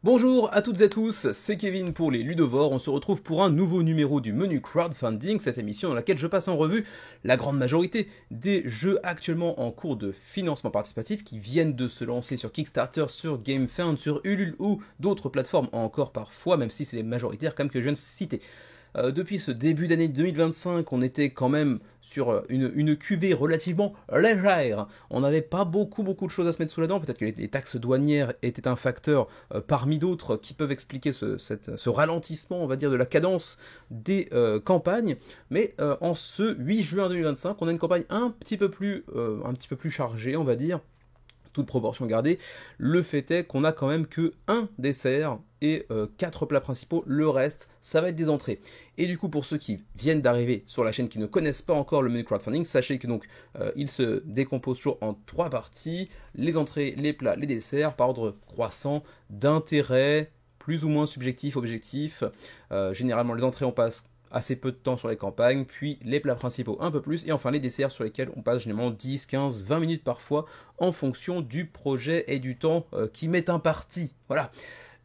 Bonjour à toutes et à tous, c'est Kevin pour les Ludovores. On se retrouve pour un nouveau numéro du menu crowdfunding, cette émission dans laquelle je passe en revue la grande majorité des jeux actuellement en cours de financement participatif qui viennent de se lancer sur Kickstarter, sur GameFound, sur Ulule ou d'autres plateformes encore parfois, même si c'est les majoritaires comme que je viens de citer. Depuis ce début d'année 2025, on était quand même sur une cuvée relativement légère. On n'avait pas beaucoup de choses à se mettre sous la dent. Peut-être que les taxes douanières étaient un facteur parmi d'autres qui peuvent expliquer ce ralentissement, on va dire, de la cadence des campagnes. Mais en ce 8 juin 2025, on a une campagne un petit peu plus chargée, on va dire. Toute proportion gardée, le fait est qu'on a quand même que un dessert et 4 plats principaux, le reste ça va être des entrées. Et du coup pour ceux qui viennent d'arriver sur la chaîne qui ne connaissent pas encore le menu crowdfunding, sachez que donc il se décompose toujours en 3 parties, les entrées, les plats, les desserts, par ordre croissant d'intérêt, plus ou moins subjectif, objectif. Généralement les entrées on passe assez peu de temps sur les campagnes, puis les plats principaux un peu plus, et enfin les desserts sur lesquels on passe généralement 10, 15, 20 minutes parfois, en fonction du projet et du temps qui m'est imparti. Voilà.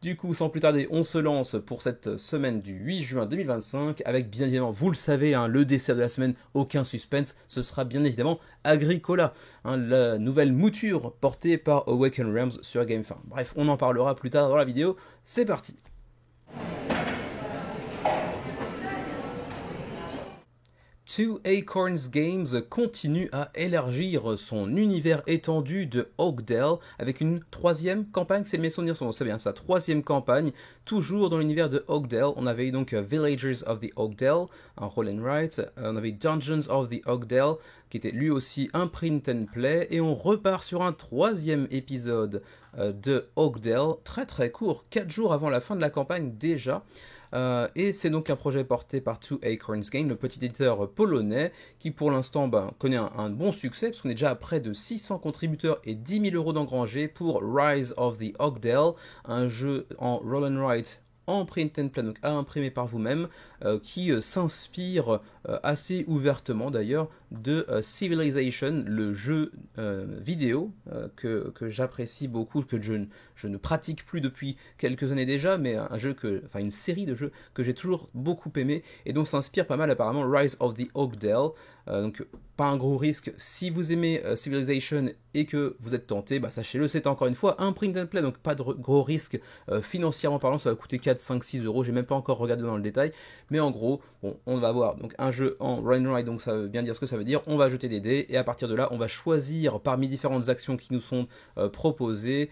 Du coup, sans plus tarder, on se lance pour cette semaine du 8 juin 2025, avec bien évidemment, vous le savez, le dessert de la semaine, aucun suspense, ce sera bien évidemment Agricola, la nouvelle mouture portée par Awaken Realms sur GameFound. Bref, on en parlera plus tard dans la vidéo, c'est parti. Two Acorns Games continue à élargir son univers étendu de Oakdale avec une troisième campagne, c'est mes souvenirs, c'est bien sa troisième campagne, toujours dans l'univers de Oakdale. On avait donc Villagers of the Oakdale, un roll and write, on avait Dungeons of the Oakdale, qui était lui aussi un print and play, et on repart sur un troisième épisode de Oakdale, très court, 4 jours avant la fin de la campagne déjà. Et c'est donc un projet porté par Two Acorns Games, le petit éditeur polonais, qui pour l'instant connaît un bon succès, parce qu'on est déjà à près de 600 contributeurs et 10 000 euros d'engrangés pour Rise of the Oakdale, un jeu en roll and write en print and play, donc à imprimer par vous-même, qui s'inspire assez ouvertement d'ailleurs de Civilization, le jeu vidéo que j'apprécie beaucoup, que je ne pratique plus depuis quelques années déjà, mais une série de jeux que j'ai toujours beaucoup aimé et dont s'inspire pas mal apparemment Rise of the Oakdale. Donc pas un gros risque. Si vous aimez Civilization et que vous êtes tenté, sachez-le, c'est encore une fois un print and play, donc pas de gros risque financièrement parlant, ça va coûter 4, 5, 6 euros, j'ai même pas encore regardé dans le détail, mais en gros, on va avoir donc un jeu en run and ride, donc ça veut bien dire ce que ça veut dire, on va jeter des dés, et à partir de là, on va choisir parmi différentes actions qui nous sont proposées,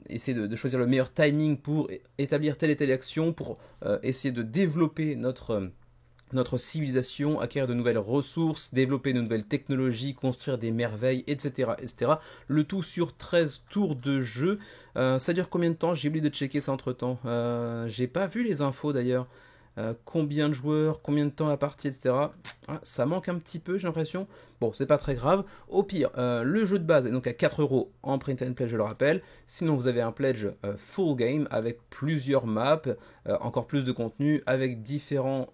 essayer de choisir le meilleur timing pour établir telle et telle action, pour essayer de développer notre civilisation, acquérir de nouvelles ressources, développer de nouvelles technologies, construire des merveilles, etc. Le tout sur 13 tours de jeu. Ça dure combien de temps? J'ai oublié de checker ça entre temps. J'ai pas vu les infos d'ailleurs. Combien de joueurs, combien de temps la partie, etc. Ça manque un petit peu, j'ai l'impression. Bon, c'est pas très grave. Au pire, le jeu de base est donc à 4 euros en print and play, je le rappelle. Sinon, vous avez un pledge full game avec plusieurs maps, encore plus de contenu, avec différentes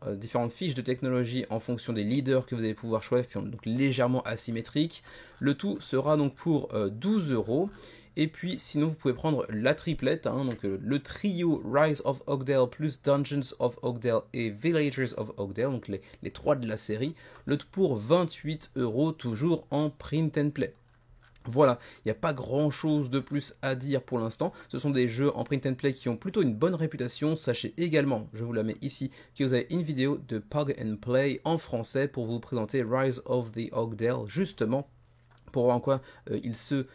fiches de technologie en fonction des leaders que vous allez pouvoir choisir, qui sont donc légèrement asymétriques. Le tout sera donc pour 12 euros. Et puis sinon vous pouvez prendre la triplette, donc le trio Rise of Oakdale plus Dungeons of Oakdale et Villagers of Oakdale, donc les 3 de la série, le tout pour 28 euros, toujours en print and play. Voilà, il n'y a pas grand chose de plus à dire pour l'instant, ce sont des jeux en print and play qui ont plutôt une bonne réputation. Sachez également, je vous la mets ici, que vous avez une vidéo de Pog and Play en français pour vous présenter Rise of the Oakdale, justement, pour voir en quoi il se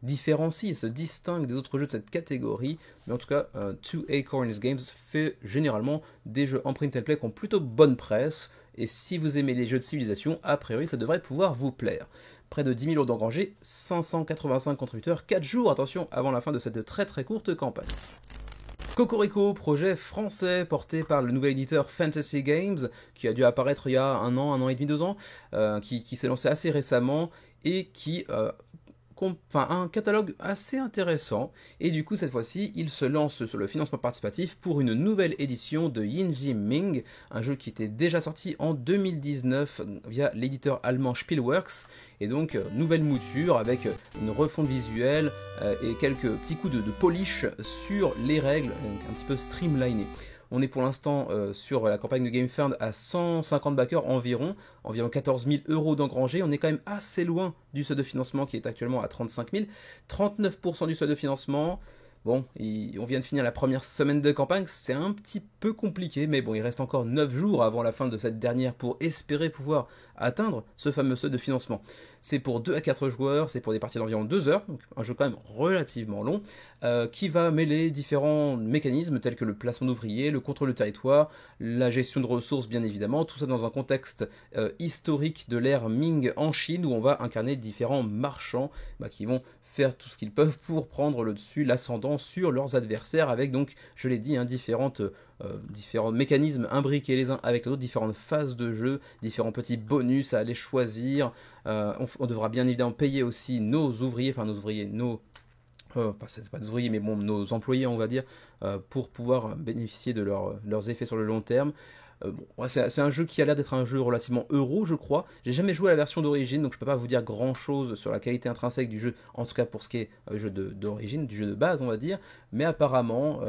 différencie et se distingue des autres jeux de cette catégorie. Mais en tout cas, Two Acorns Games fait généralement des jeux en print and play qui ont plutôt bonne presse, et si vous aimez les jeux de civilisation, a priori ça devrait pouvoir vous plaire. Près de 10 000 euros d'engrangés, 585 contributeurs, 4 jours, attention, avant la fin de cette très courte campagne. Cocorico, projet français porté par le nouvel éditeur Fantasy Games, qui a dû apparaître il y a un an et demi, 2 ans, qui s'est lancé assez récemment et qui un catalogue assez intéressant, et du coup cette fois-ci il se lance sur le financement participatif pour une nouvelle édition de Yinji Ming, un jeu qui était déjà sorti en 2019 via l'éditeur allemand Spielworks, et donc nouvelle mouture avec une refonte visuelle et quelques petits coups de polish sur les règles, un petit peu streamliné. On est pour l'instant sur la campagne de GameFound à 150 backers environ 14 000 euros d'engrangés. On est quand même assez loin du seuil de financement qui est actuellement à 35 000. 39% du seuil de financement. Bon, on vient de finir la première semaine de campagne, c'est un petit peu compliqué, mais bon, il reste encore 9 jours avant la fin de cette dernière pour espérer pouvoir atteindre ce fameux seuil de financement. C'est pour 2 à 4 joueurs, c'est pour des parties d'environ 2 heures, donc un jeu quand même relativement long, qui va mêler différents mécanismes tels que le placement d'ouvriers, le contrôle de territoire, la gestion de ressources bien évidemment, tout ça dans un contexte historique de l'ère Ming en Chine, où on va incarner différents marchands qui vont faire tout ce qu'ils peuvent pour prendre le dessus, l'ascendant sur leurs adversaires, avec donc, je l'ai dit, différents mécanismes imbriqués les uns avec les autres, différentes phases de jeu, différents petits bonus à aller choisir. On devra bien évidemment payer aussi nos ouvriers, c'est pas des ouvriers, mais bon, nos employés, on va dire, pour pouvoir bénéficier de leurs effets sur le long terme. C'est un jeu qui a l'air d'être un jeu relativement euro, je crois. J'ai jamais joué à la version d'origine, donc je peux pas vous dire grand chose sur la qualité intrinsèque du jeu, en tout cas pour ce qui est jeu d'origine, du jeu de base, on va dire. Mais apparemment,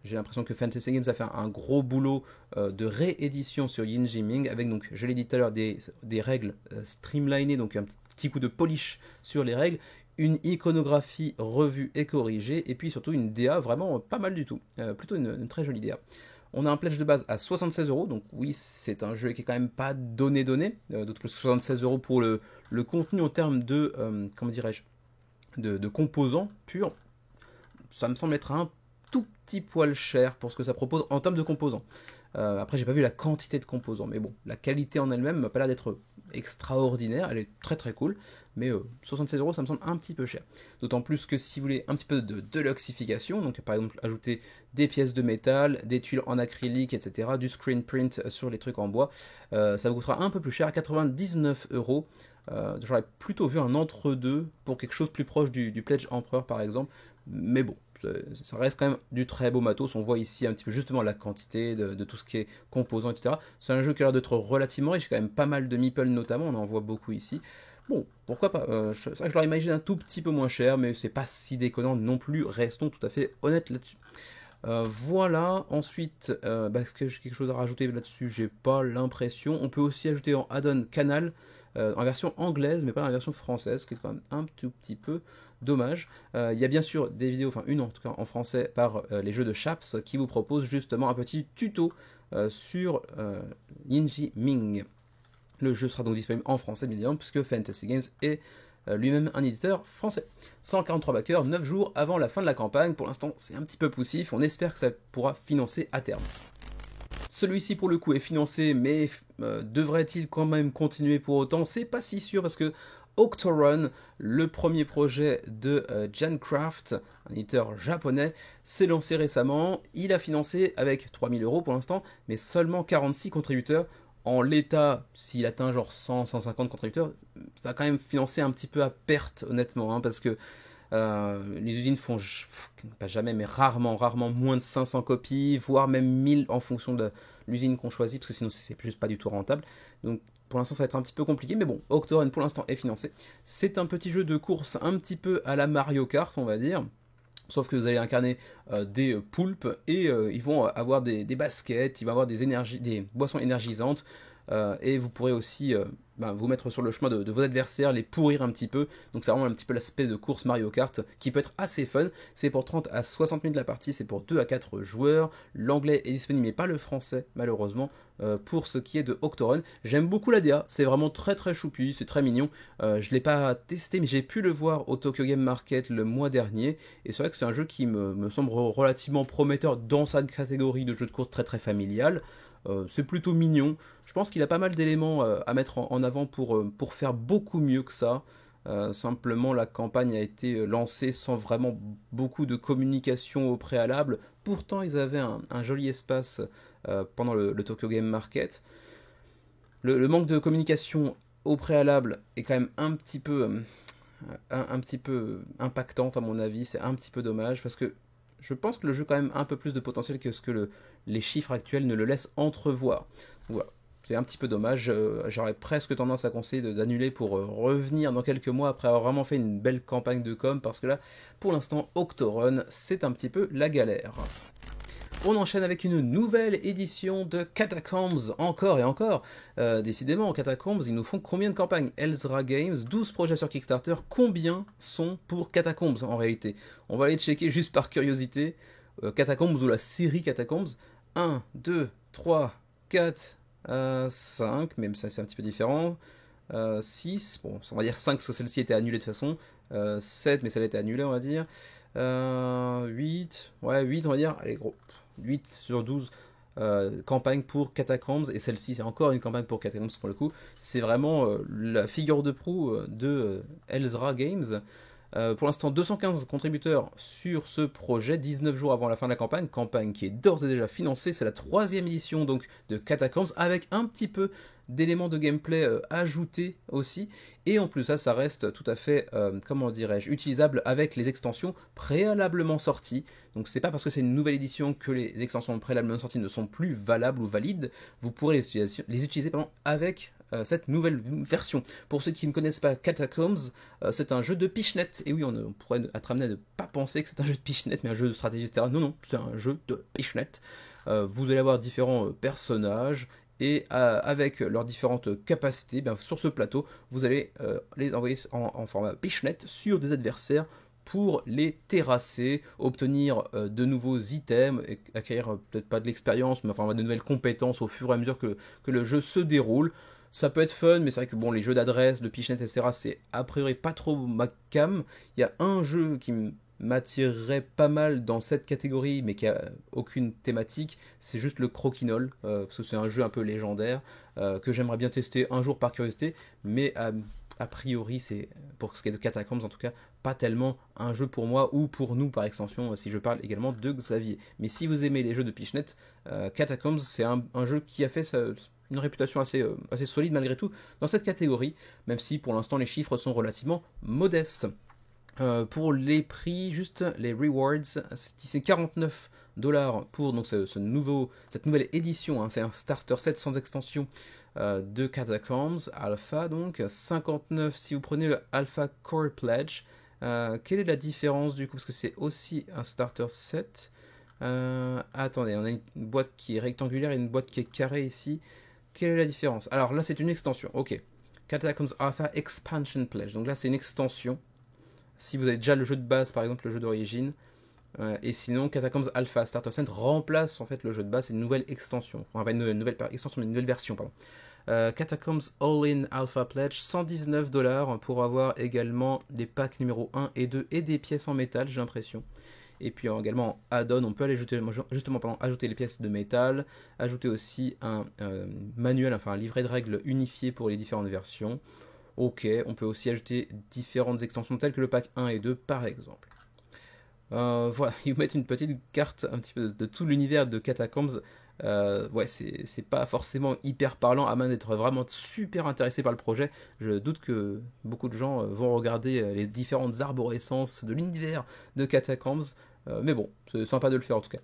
j'ai l'impression que Fantasy Games a fait un gros boulot de réédition sur Yinji Ming, avec donc, je l'ai dit tout à l'heure, des règles streamlinées, donc un petit coup de polish sur les règles, une iconographie revue et corrigée, et puis surtout une DA vraiment pas mal du tout. Plutôt une très jolie DA. On a un pledge de base à 76 euros, donc oui, c'est un jeu qui est quand même pas donné, d'autant plus que 76 euros pour le contenu en termes de, comment dirais-je, de composants purs. Ça me semble être un tout petit poil cher pour ce que ça propose en termes de composants. Après, j'ai pas vu la quantité de composants, mais bon, la qualité en elle-même m'a pas l'air d'être extraordinaire, elle est très très cool, mais 76 euros ça me semble un petit peu cher. D'autant plus que si vous voulez un petit peu de deluxification, donc par exemple ajouter des pièces de métal, des tuiles en acrylique, etc., du screen print sur les trucs en bois, ça vous coûtera un peu plus cher, à 99 euros. J'aurais plutôt vu un entre-deux pour quelque chose plus proche du Pledge Emperor par exemple, mais bon, ça reste quand même du très beau matos. On voit ici un petit peu justement la quantité de tout ce qui est composants, etc. C'est un jeu qui a l'air d'être relativement riche, quand même pas mal de meeples notamment, on en voit beaucoup ici. Bon, pourquoi pas, c'est vrai que je l'aurais imaginé un tout petit peu moins cher, mais c'est pas si déconnant non plus, restons tout à fait honnêtes là-dessus. Voilà, ensuite, est-ce que j'ai quelque chose à rajouter là-dessus? J'ai pas l'impression. On peut aussi ajouter en add-on Canal, en version anglaise, mais pas en version française, ce qui est quand même un tout petit peu dommage. Il y a bien sûr des vidéos, enfin une en tout cas en français, par les jeux de Chaps, qui vous proposent justement un petit tuto sur Yinji Ming. Le jeu sera donc disponible en français, bien évidemment, puisque Fantasy Games est lui-même un éditeur français. 143 backers, 9 jours avant la fin de la campagne. Pour l'instant, c'est un petit peu poussif. On espère que ça pourra financer à terme. Celui-ci, pour le coup, est financé, mais devrait-il quand même continuer pour autant? C'est pas si sûr, parce que Octorun, le premier projet de Gencraft, un éditeur japonais, s'est lancé récemment. Il a financé avec 3000 euros pour l'instant, mais seulement 46 contributeurs. En l'état, s'il atteint genre 100, 150 contributeurs, ça a quand même financé un petit peu à perte, honnêtement, parce que les usines font, pas jamais, mais rarement moins de 500 copies, voire même 1000 en fonction de l'usine qu'on choisit, parce que sinon c'est juste pas du tout rentable. Donc pour l'instant ça va être un petit peu compliqué, mais bon, Octorun pour l'instant est financé. C'est un petit jeu de course un petit peu à la Mario Kart, on va dire. Sauf que vous allez incarner des poulpes et ils vont avoir des baskets, ils vont avoir des boissons énergisantes et vous pourrez aussi vous mettre sur le chemin de vos adversaires, les pourrir un petit peu. Donc c'est vraiment un petit peu l'aspect de course Mario Kart qui peut être assez fun. C'est pour 30 à 60 minutes la partie, c'est pour 2 à 4 joueurs. L'anglais est disponible mais pas le français malheureusement pour ce qui est de Octorun. J'aime beaucoup la DA, c'est vraiment très très choupi, c'est très mignon. Je ne l'ai pas testé mais j'ai pu le voir au Tokyo Game Market le mois dernier. Et c'est vrai que c'est un jeu qui me semble relativement prometteur dans sa catégorie de jeu de course très très familial. C'est plutôt mignon. Je pense qu'il a pas mal d'éléments à mettre en avant pour faire beaucoup mieux que ça. Simplement, la campagne a été lancée sans vraiment beaucoup de communication au préalable. Pourtant, ils avaient un joli espace pendant le Tokyo Game Market. Le manque de communication au préalable est quand même un petit peu un petit peu impactante à mon avis, c'est un petit peu dommage parce que je pense que le jeu a quand même un peu plus de potentiel que ce que les chiffres actuels ne le laissent entrevoir. Voilà. C'est un petit peu dommage, j'aurais presque tendance à conseiller d'annuler pour revenir dans quelques mois après avoir vraiment fait une belle campagne de com, parce que là, pour l'instant, Octorun, c'est un petit peu la galère. On enchaîne avec une nouvelle édition de Catacombs, encore et encore. Décidément, Catacombs, ils nous font combien de campagnes? Elzra Games, 12 projets sur Kickstarter, combien sont pour Catacombs en réalité? On va aller checker juste par curiosité. Catacombs ou la série Catacombs, 1, 2, 3, 4, 5, même ça c'est un petit peu différent. 6, bon, on va dire 5 parce que celle-ci était annulée de toute façon. 7, mais celle-là était annulée, on va dire. 8, ouais, 8, on va dire. Allez, gros, 8 sur 12 campagnes pour Catacombs, et celle-ci c'est encore une campagne pour Catacombs pour le coup. C'est vraiment la figure de proue de Elzra Games. Pour l'instant, 215 contributeurs sur ce projet, 19 jours avant la fin de la campagne qui est d'ores et déjà financée. C'est la 3e édition donc de Catacombs, avec un petit peu d'éléments de gameplay ajoutés aussi. Et en plus ça reste tout à fait, comment dirais-je, utilisable avec les extensions préalablement sorties. Donc c'est pas parce que c'est une nouvelle édition que les extensions préalablement sorties ne sont plus valables ou valides. Vous pourrez les utiliser avec cette nouvelle version. Pour ceux qui ne connaissent pas Catacombs, c'est un jeu de Pichnet. Et oui, on pourrait être amené à ne pas penser que c'est un jeu de Pichnet, mais un jeu de stratégie, etc. Non, non, c'est un jeu de Pichnet. Vous allez avoir différents personnages, et avec leurs différentes capacités, bien, sur ce plateau, vous allez les envoyer en format Pichnet sur des adversaires pour les terrasser, obtenir de nouveaux items, et acquérir peut-être pas de l'expérience, mais enfin de nouvelles compétences au fur et à mesure que le jeu se déroule. Ça peut être fun, mais c'est vrai que bon, les jeux d'adresse, de Pichnet, etc., c'est a priori pas trop ma cam. Il y a un jeu qui m'attirerait pas mal dans cette catégorie, mais qui a aucune thématique, c'est juste le Crokinole, parce que c'est un jeu un peu légendaire, que j'aimerais bien tester un jour par curiosité, mais a priori, c'est, pour ce qui est de Catacombs en tout cas, pas tellement un jeu pour moi, ou pour nous par extension, si je parle également de Xavier. Mais si vous aimez les jeux de Pichnet, Catacombs, c'est un jeu qui a fait une réputation assez solide malgré tout dans cette catégorie, même si pour l'instant les chiffres sont relativement modestes. Pour les prix, juste les rewards, c'est 49$ pour donc cette nouvelle édition, hein, c'est un starter set sans extension de Catacombs Alpha, donc 59 si vous prenez le Alpha Core Pledge. Quelle est la différence du coup, parce que c'est aussi un starter set. Attendez, on a une boîte qui est rectangulaire et une boîte qui est carrée ici. Quelle est la différence? Alors là c'est une extension, ok. Catacombs Alpha Expansion Pledge, donc là c'est une extension. Si vous avez déjà le jeu de base, par exemple le jeu d'origine, et sinon Catacombs Alpha Starter Set remplace en fait le jeu de base, c'est une nouvelle extension, enfin pas une nouvelle extension, mais une nouvelle version, pardon. Catacombs All-in Alpha Pledge, 119$ pour avoir également des packs numéro 1 et 2 et des pièces en métal, j'ai l'impression. Et puis également en add-on, on peut aller ajouter les pièces de métal, ajouter aussi un manuel, enfin un livret de règles unifié pour les différentes versions. Ok, on peut aussi ajouter différentes extensions telles que le pack 1 et 2 par exemple. Voilà, ils mettent une petite carte un petit peu de tout l'univers de Catacombs. Ouais, c'est pas forcément hyper parlant, à moins d'être vraiment super intéressé par le projet. Je doute que beaucoup de gens vont regarder les différentes arborescences de l'univers de Catacombs. Mais bon, c'est sympa de le faire en tout cas.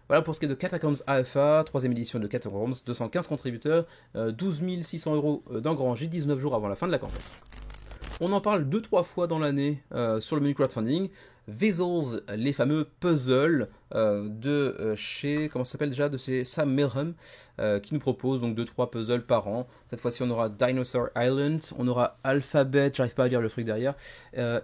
Voilà pour ce qui est de Catacombs Alpha, 3ème édition de Catacombs, 215 contributeurs, 12 600€ d'engrangés, 19 jours avant la fin de la campagne. On en parle 2-3 fois dans l'année sur le menu crowdfunding. Vessels, les fameux puzzles de chez, comment ça s'appelle déjà, de chez Sam Milham, qui nous propose donc 2-3 puzzles par an. Cette fois-ci on aura Dinosaur Island, on aura Alphabet, j'arrive pas à lire le truc derrière,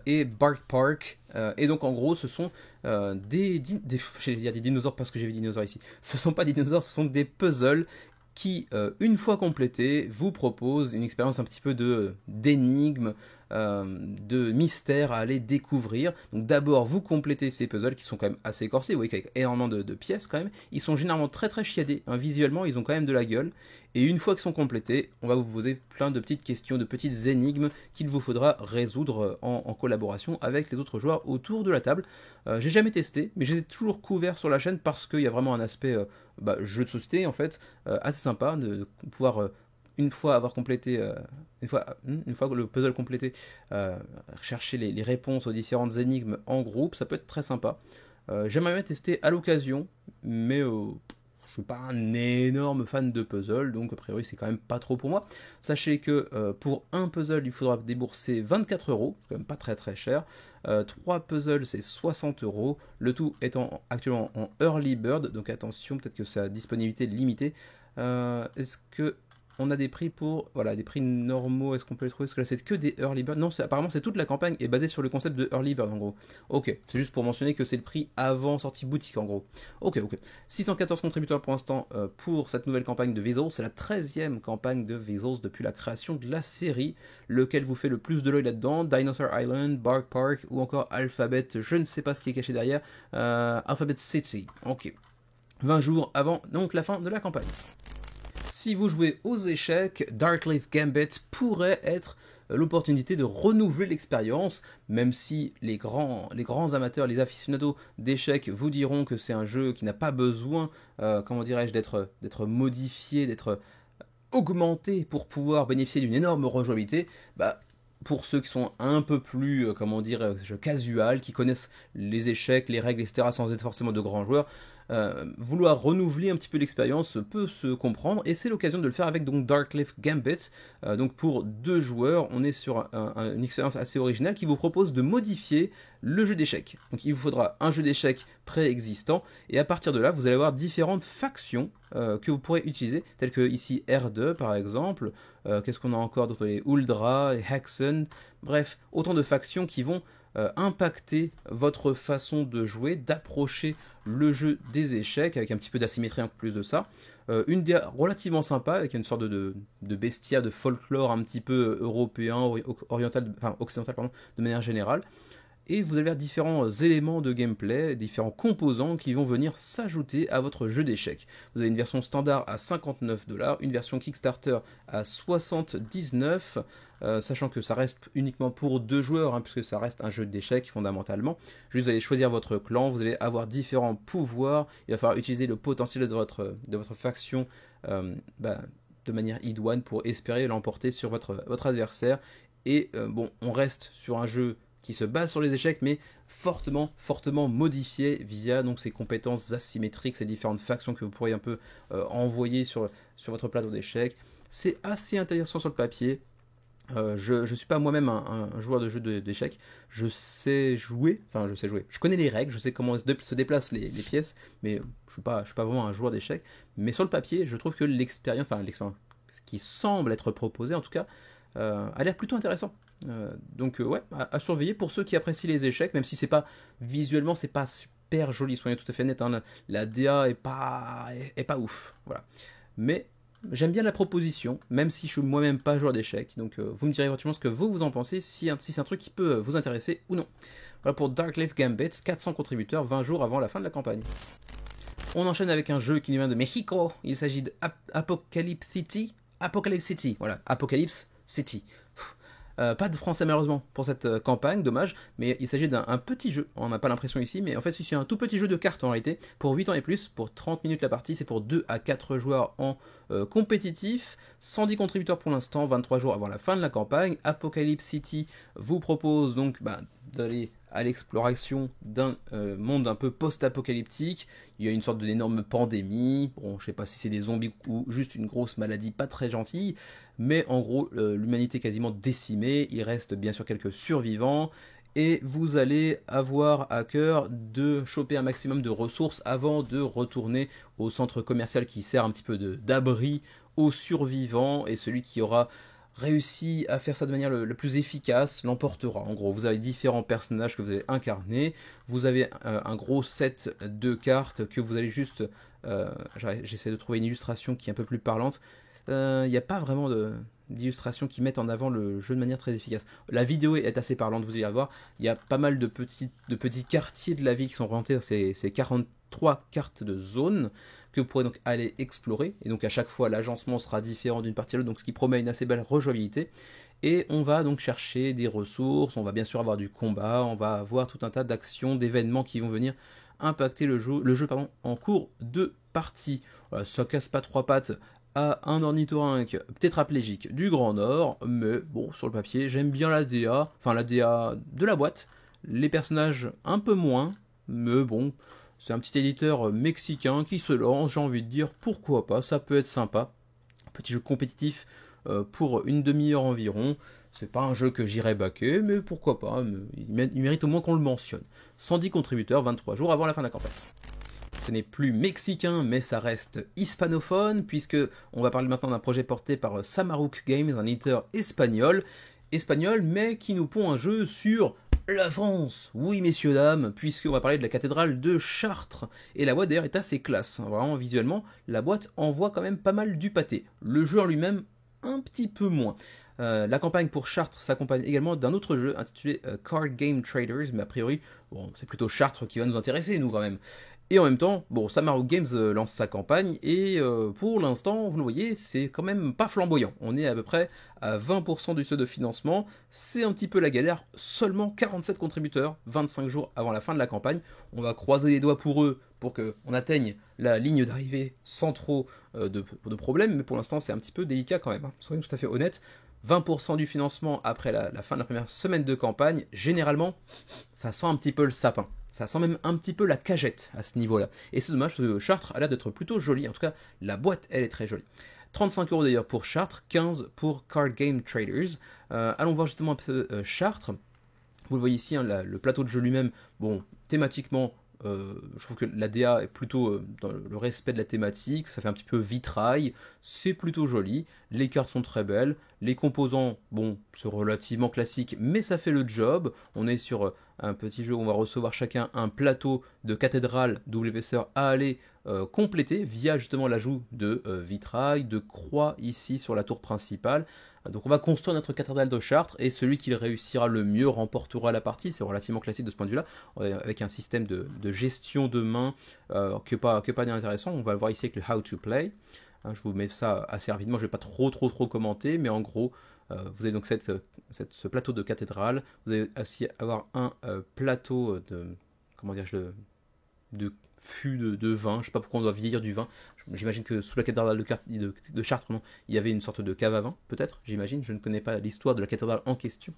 et Bark Park. Et donc en gros ce sont j'allais dire des dinosaures parce que j'ai vu dinosaures ici. Ce sont pas des dinosaures, ce sont des puzzles qui, une fois complétés, vous proposent une expérience un petit peu d'énigme, de mystère à aller découvrir. Donc d'abord vous complétez ces puzzles qui sont quand même assez corsés, vous voyez qu'avec énormément de pièces quand même, ils sont généralement très très chiadés, hein, visuellement ils ont quand même de la gueule, et une fois qu'ils sont complétés, on va vous poser plein de petites questions, de petites énigmes qu'il vous faudra résoudre en collaboration avec les autres joueurs autour de la table. J'ai jamais testé, mais j'ai toujours couvert sur la chaîne parce qu'il y a vraiment un aspect jeu de société en fait, assez sympa de pouvoir une fois avoir complété, une fois que le puzzle complété, chercher les réponses aux différentes énigmes en groupe, ça peut être très sympa. J'aimerais bien tester à l'occasion, mais je suis pas un énorme fan de puzzle, donc a priori c'est quand même pas trop pour moi. Sachez que pour un puzzle, il faudra débourser 24 euros, c'est quand même pas très très cher. 3 puzzles, c'est 60 euros. Le tout étant actuellement en early bird, donc attention, peut-être que sa disponibilité est limitée. Est-ce que on a des prix pour, voilà, des prix normaux, est-ce qu'on peut les trouver? Parce que là c'est que des early bird. Non, apparemment c'est toute la campagne est basée sur le concept de early bird en gros. Ok, c'est juste pour mentionner que c'est le prix avant sortie boutique en gros. Ok. 614 contributeurs pour l'instant pour cette nouvelle campagne de Vezos. C'est la 13e campagne de Vezos depuis la création de la série. Lequel vous fait le plus de l'œil là-dedans? Dinosaur Island, Bark Park ou encore Alphabet, je ne sais pas ce qui est caché derrière. Alphabet City. Ok. 20 jours avant donc la fin de la campagne. Si vous jouez aux échecs, Darkleaf Gambit pourrait être l'opportunité de renouveler l'expérience, même si les grands amateurs, les aficionados d'échecs vous diront que c'est un jeu qui n'a pas besoin, comment dirais-je, d'être modifié, d'être augmenté pour pouvoir bénéficier d'une énorme rejouabilité. Bah, pour ceux qui sont un peu plus, casual, qui connaissent les échecs, les règles, etc., sans être forcément de grands joueurs, vouloir renouveler un petit peu l'expérience peut se comprendre, et c'est l'occasion de le faire avec donc Darkleaf Gambit. Donc pour 2 joueurs, on est sur une expérience assez originale qui vous propose de modifier le jeu d'échecs. Donc il vous faudra un jeu d'échecs préexistant, et à partir de là, vous allez avoir différentes factions que vous pourrez utiliser, telles que ici R2 par exemple. Qu'est-ce qu'on a encore d'autre? Les Uldra, les Hexen, bref, autant de factions qui vont impacter votre façon de jouer, d'approcher le jeu des échecs, avec un petit peu d'asymétrie en plus de ça. Une DA relativement sympa, avec une sorte de bestia, de folklore un petit peu européen, occidental, de manière générale. Et vous allez avoir différents éléments de gameplay, différents composants qui vont venir s'ajouter à votre jeu d'échecs. Vous avez une version standard à 59$, une version Kickstarter à 79$, sachant que ça reste uniquement pour 2 joueurs, hein, puisque ça reste un jeu d'échecs fondamentalement. Juste, vous allez choisir votre clan, vous allez avoir différents pouvoirs, il va falloir utiliser le potentiel de votre faction de manière idoine pour espérer l'emporter sur votre adversaire. Et on reste sur un jeu qui se base sur les échecs, mais fortement modifié via donc ces compétences asymétriques, ces différentes factions que vous pourriez un peu envoyer sur votre plateau d'échecs. C'est assez intéressant sur le papier. Je ne suis pas moi-même un joueur de jeu d'échecs. Je sais jouer. Je connais les règles, je sais comment se déplacent les pièces, mais je suis pas vraiment un joueur d'échecs. Mais sur le papier, je trouve que l'expérience qui semble être proposée en tout cas, a l'air plutôt intéressant. Donc à surveiller pour ceux qui apprécient les échecs, même si c'est pas visuellement, c'est pas super joli, soyons tout à fait net, hein, la DA est pas ouf, voilà. Mais j'aime bien la proposition, même si je suis moi-même pas joueur d'échecs. Donc vous me direz éventuellement ce que vous en pensez, si c'est un truc qui peut vous intéresser ou non. Voilà pour Darkleaf Gambit, 400 contributeurs, 20 jours avant la fin de la campagne. On enchaîne avec un jeu qui nous vient de Mexico. Il s'agit d'Apocalypse City. Voilà, Apocalypse City. Pas de français malheureusement pour cette campagne, dommage, mais il s'agit d'un petit jeu, on n'a pas l'impression ici, mais en fait c'est un tout petit jeu de cartes en réalité, pour 8 ans et plus, pour 30 minutes la partie, c'est pour 2 à 4 joueurs en compétitif, 110 contributeurs pour l'instant, 23 jours avant la fin de la campagne. Apocalypse City vous propose donc d'aller à l'exploration d'un monde un peu post-apocalyptique. Il y a une sorte d'énorme pandémie, bon je sais pas si c'est des zombies ou juste une grosse maladie pas très gentille, mais en gros l'humanité est quasiment décimée, il reste bien sûr quelques survivants, et vous allez avoir à cœur de choper un maximum de ressources avant de retourner au centre commercial qui sert un petit peu d'abri aux survivants, et celui qui aura réussi à faire ça de manière le plus efficace l'emportera. En gros, vous avez différents personnages que vous allez incarner, vous avez un gros set de cartes que vous allez juste... j'essaie de trouver une illustration qui est un peu plus parlante. Il n'y a pas vraiment d'illustrations qui mettent en avant le jeu de manière très efficace. La vidéo est assez parlante, vous allez la voir. Il y a pas mal de petits quartiers de la ville qui sont orientés dans ces 43 cartes de zone que vous pourrez donc aller explorer. Et donc à chaque fois, l'agencement sera différent d'une partie à l'autre, donc ce qui promet une assez belle rejouabilité. Et on va donc chercher des ressources, on va bien sûr avoir du combat, on va avoir tout un tas d'actions, d'événements qui vont venir impacter le jeu en cours de partie. Voilà, ça casse pas 3 pattes à un ornithorynque tétraplégique du Grand Nord, mais bon, sur le papier, j'aime bien la DA, enfin la DA de la boîte, les personnages un peu moins, mais bon, c'est un petit éditeur mexicain qui se lance, j'ai envie de dire, pourquoi pas, ça peut être sympa. Petit jeu compétitif pour une demi-heure environ, c'est pas un jeu que j'irai baquer, mais pourquoi pas, il mérite au moins qu'on le mentionne. 110 contributeurs, 23 jours avant la fin de la campagne. Ce n'est plus mexicain, mais ça reste hispanophone, puisque on va parler maintenant d'un projet porté par Samarouk Games, un éditeur espagnol, mais qui nous pond un jeu sur la France. Oui, messieurs, dames, puisqu'on va parler de la cathédrale de Chartres. Et la boîte d'ailleurs est assez classe, vraiment visuellement, la boîte envoie quand même pas mal du pâté. Le jeu en lui-même, un petit peu moins. La campagne pour Chartres s'accompagne également d'un autre jeu intitulé Card Game Traders, mais a priori, bon, c'est plutôt Chartres qui va nous intéresser, nous quand même. Et en même temps, bon, Samarouk Games lance sa campagne et pour l'instant, vous le voyez, c'est quand même pas flamboyant. On est à peu près à 20% du seuil de financement. C'est un petit peu la galère. Seulement 47 contributeurs, 25 jours avant la fin de la campagne. On va croiser les doigts pour eux pour qu'on atteigne la ligne d'arrivée sans trop de problèmes. Mais pour l'instant, c'est un petit peu délicat quand même. Soyons tout à fait honnêtes. 20% du financement après la fin de la première semaine de campagne, généralement, ça sent un petit peu le sapin. Ça sent même un petit peu la cagette à ce niveau-là. Et c'est dommage parce que Chartres a l'air d'être plutôt jolie. En tout cas, la boîte, elle est très jolie. 35 € d'ailleurs pour Chartres, 15 pour Card Game Traders. Allons voir justement un peu Chartres. Vous le voyez ici, hein, le plateau de jeu lui-même, bon, thématiquement, je trouve que la DA est plutôt dans le respect de la thématique, ça fait un petit peu vitrail, c'est plutôt joli, les cartes sont très belles, les composants, bon, c'est relativement classique, mais ça fait le job. On est sur un petit jeu où on va recevoir chacun un plateau de cathédrale double épaisseur à aller compléter via justement l'ajout de vitrail, de croix ici sur la tour principale. Donc on va construire notre cathédrale de Chartres et celui qui réussira le mieux remportera la partie. C'est relativement classique de ce point de vue-là, avec un système de gestion de main qui n'est pas bien intéressant. On va le voir ici avec le How to Play. Je vous mets ça assez rapidement, je ne vais pas trop commenter, mais en gros, vous avez donc ce plateau de cathédrale. Vous allez aussi avoir un plateau de, comment dire, de fût de vin. Je ne sais pas pourquoi on doit vieillir du vin. J'imagine que sous la cathédrale de Chartres, non, il y avait une sorte de cave à vin, peut-être, j'imagine. Je ne connais pas l'histoire de la cathédrale en question.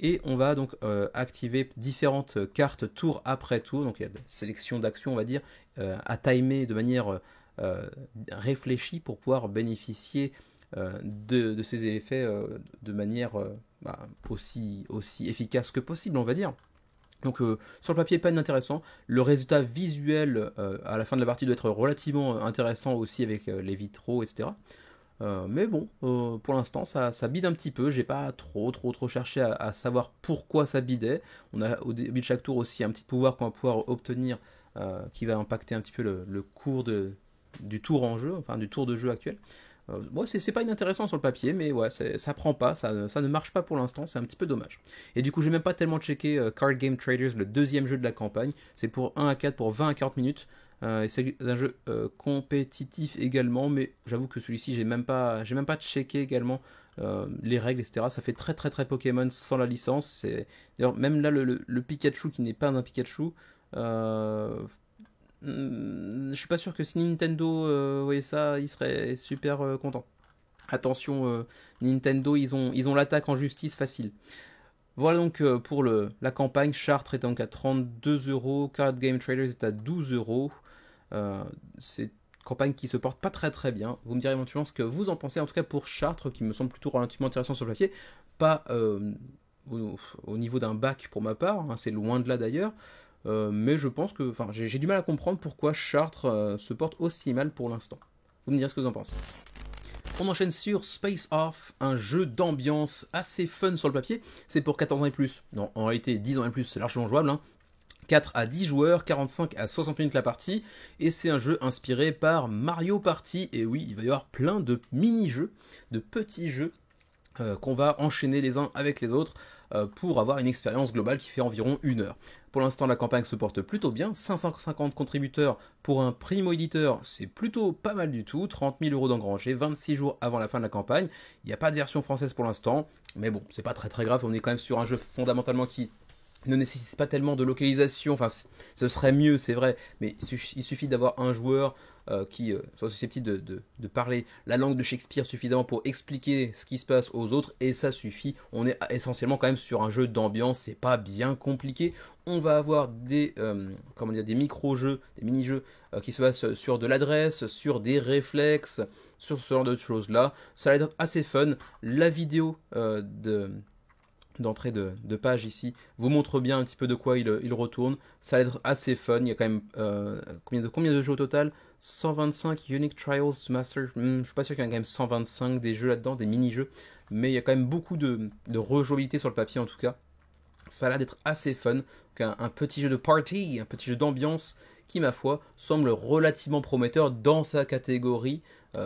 Et on va donc activer différentes cartes tour après tour. Donc il y a une sélection d'actions, on va dire, à timer de manière réfléchie pour pouvoir bénéficier de ces effets de manière aussi efficace que possible, on va dire. Donc sur le papier, pas inintéressant. Le résultat visuel à la fin de la partie doit être relativement intéressant aussi avec les vitraux, etc. Mais bon, pour l'instant, ça bide un petit peu. J'ai pas trop cherché à savoir pourquoi ça bidait. On a au début de chaque tour aussi un petit pouvoir qu'on va pouvoir obtenir qui va impacter un petit peu le cours du tour en jeu, enfin du tour de jeu actuel. Ouais, c'est pas inintéressant sur le papier, mais ouais, ça prend pas, ça ne marche pas pour l'instant, c'est un petit peu dommage. Et du coup, j'ai même pas tellement checké Card Game Traders, le deuxième jeu de la campagne. C'est pour 1 à 4, pour 20 à 40 minutes. Et c'est un jeu compétitif également, mais j'avoue que celui-ci, j'ai même pas checké également les règles, etc. Ça fait très Pokémon sans la licence. D'ailleurs, même là, le Pikachu qui n'est pas un Pikachu. Je suis pas sûr que si Nintendo voyait ça, il serait super content. Attention, Nintendo, ils ont l'attaque en justice facile. Voilà donc pour la campagne. Chartres est donc à 32 €, Card Game Traders est à 12 €. C'est une campagne qui se porte pas très bien. Vous me direz éventuellement ce que vous en pensez, en tout cas pour Chartres, qui me semble plutôt relativement intéressant sur le papier. Pas au niveau d'un bac pour ma part, hein, c'est loin de là d'ailleurs. Mais je pense que, j'ai du mal à comprendre pourquoi Chartres se porte aussi mal pour l'instant. Vous me direz ce que vous en pensez. On enchaîne sur Space Off, un jeu d'ambiance assez fun sur le papier. C'est pour 14 ans et plus. Non, en réalité, 10 ans et plus, c'est largement jouable. 4 à 10 joueurs, 45 à 60 minutes la partie. Et c'est un jeu inspiré par Mario Party. Et oui, il va y avoir plein de mini-jeux, de petits jeux qu'on va enchaîner les uns avec les autres pour avoir une expérience globale qui fait environ 1 heure. Pour l'instant, la campagne se porte plutôt bien. 550 contributeurs pour un primo-éditeur, c'est plutôt pas mal du tout. 30 000 € d'engrangés, 26 jours avant la fin de la campagne. Il n'y a pas de version française pour l'instant, mais bon, c'est pas très grave. On est quand même sur un jeu fondamentalement qui ne nécessite pas tellement de localisation. Enfin, ce serait mieux, c'est vrai, mais il suffit d'avoir un joueur qui soient susceptibles de parler la langue de Shakespeare suffisamment pour expliquer ce qui se passe aux autres, et ça suffit. On est essentiellement quand même sur un jeu d'ambiance, c'est pas bien compliqué. On va avoir des micro-jeux, des mini-jeux qui se basent sur de l'adresse, sur des réflexes, sur ce genre de choses-là. Ça va être assez fun. La vidéo d'entrée de page ici vous montre bien un petit peu de quoi il retourne. Ça va être assez fun. Il y a quand même combien de jeux au total? 125 Unique Trials Master. Je suis pas sûr qu'il y en a quand même 125 des jeux là-dedans, des mini-jeux. Mais il y a quand même beaucoup de rejouabilité sur le papier en tout cas. Ça a l'air d'être assez fun. Un petit jeu de party, un petit jeu d'ambiance qui, ma foi, semble relativement prometteur dans sa catégorie.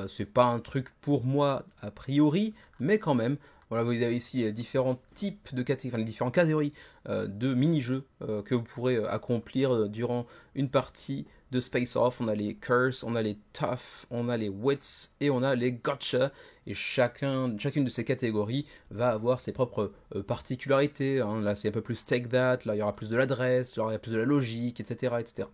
C'est pas un truc pour moi a priori, mais quand même. Voilà, vous avez ici différents types de catégories, enfin, les différentes catégories de mini-jeux que vous pourrez accomplir durant une partie de Space Off. On a les Curse, on a les Tough, on a les Wits et on a les Gotcha. Et chacune de ces catégories va avoir ses propres particularités. Hein. Là, c'est un peu plus Take That, là, il y aura plus de l'adresse, là, il y aura plus de la logique, etc. etc.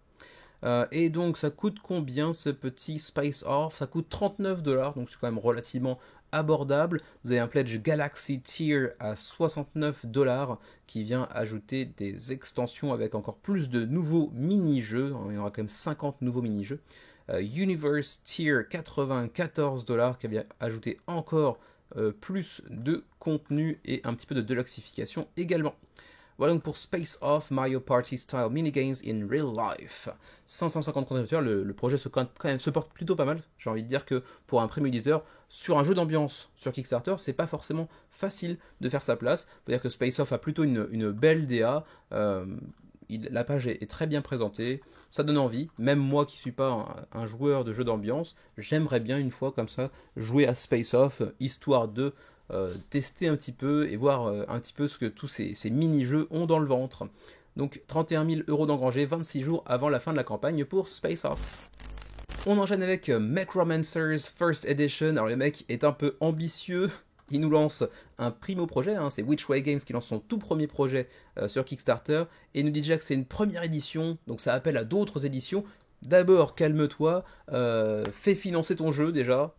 Et donc, ça coûte combien ce petit Space Off? Ça coûte $39, donc c'est quand même relativement abordable. Vous avez un pledge Galaxy Tier à $69 qui vient ajouter des extensions avec encore plus de nouveaux mini-jeux. Il y aura quand même 50 nouveaux mini-jeux. Universe Tier $94 qui vient ajouter encore plus de contenu et un petit peu de deluxification également. Voilà donc pour Space Off Mario Party Style Minigames in Real Life. 550 contributeurs, le projet se porte plutôt pas mal. J'ai envie de dire que pour un premier éditeur, sur un jeu d'ambiance sur Kickstarter, c'est pas forcément facile de faire sa place. Faut dire que Space Off a plutôt une belle DA. La page est très bien présentée, ça donne envie. Même moi qui suis pas un joueur de jeux d'ambiance, j'aimerais bien une fois comme ça jouer à Space Off, histoire de tester un petit peu et voir un petit peu ce que tous ces mini-jeux ont dans le ventre. Donc 31 000 € d'engrangés, 26 jours avant la fin de la campagne pour Space Off. On enchaîne avec Necromancers First Edition. Alors le mec est un peu ambitieux. Il nous lance un primo projet, hein, c'est Which Way Games qui lance son tout premier projet sur Kickstarter, et il nous dit déjà que c'est une première édition, donc ça appelle à d'autres éditions. D'abord, calme-toi, fais financer ton jeu déjà,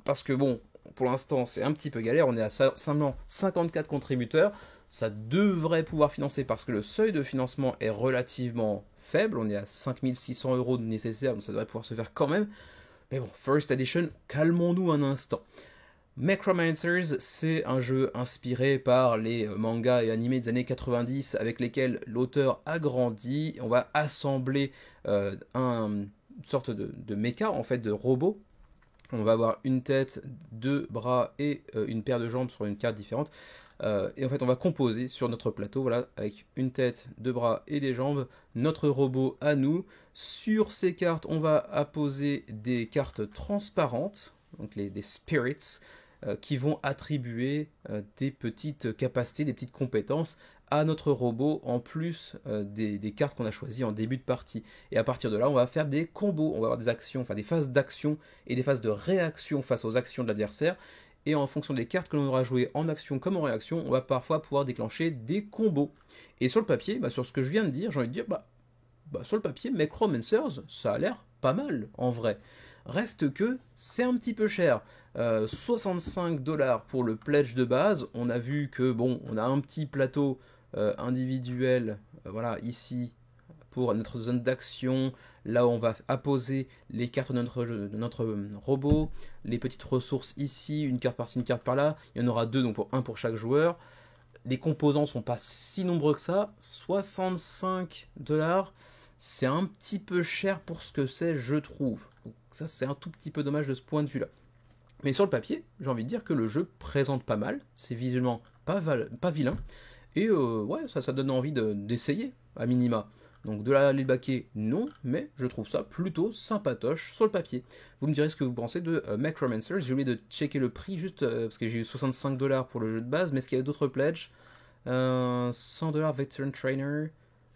parce que bon, pour l'instant c'est un petit peu galère, on est à seulement 54 contributeurs, ça devrait pouvoir financer parce que le seuil de financement est relativement faible, on est à 5 600 € nécessaires, donc ça devrait pouvoir se faire quand même. Mais bon, First Edition, calmons-nous un instant. Necromancers, c'est un jeu inspiré par les mangas et animés des années 90 avec lesquels l'auteur a grandi. On va assembler une sorte de méca, en fait, de robot. On va avoir une tête, deux bras et une paire de jambes sur une carte différente. Et en fait, on va composer sur notre plateau, voilà, avec une tête, deux bras et des jambes, notre robot à nous. Sur ces cartes, on va apposer des cartes transparentes, donc des spirits, qui vont attribuer des petites capacités, des petites compétences à notre robot, en plus des cartes qu'on a choisies en début de partie. Et à partir de là, on va faire des combos, on va avoir des actions, enfin des phases d'action et des phases de réaction face aux actions de l'adversaire. Et en fonction des cartes que l'on aura jouées en action comme en réaction, on va parfois pouvoir déclencher des combos. Et sur le papier, sur ce que je viens de dire, j'ai envie de dire, sur le papier, Necromancers, ça a l'air pas mal en vrai. Reste que c'est un petit peu cher. 65$ pour le pledge de base. On a vu que bon, on a un petit plateau individuel, voilà, ici pour notre zone d'action. Là où on va apposer les cartes de notre robot, les petites ressources ici, une carte par-ci, une carte par-là. Il y en aura deux, donc un pour chaque joueur. Les composants sont pas si nombreux que ça. 65$, c'est un petit peu cher pour ce que c'est, je trouve. Donc ça, c'est un tout petit peu dommage de ce point de vue-là. Mais sur le papier, j'ai envie de dire que le jeu présente pas mal. C'est visuellement pas vilain. Et ouais, ça donne envie d'essayer, à minima. Donc de là à les baquer, non, mais je trouve ça plutôt sympatoche sur le papier. Vous me direz ce que vous pensez de Necromancers. J'ai oublié de checker le prix juste parce que j'ai eu 65$ pour le jeu de base, mais est-ce qu'il y a d'autres pledges? 100$ Veteran Trainer.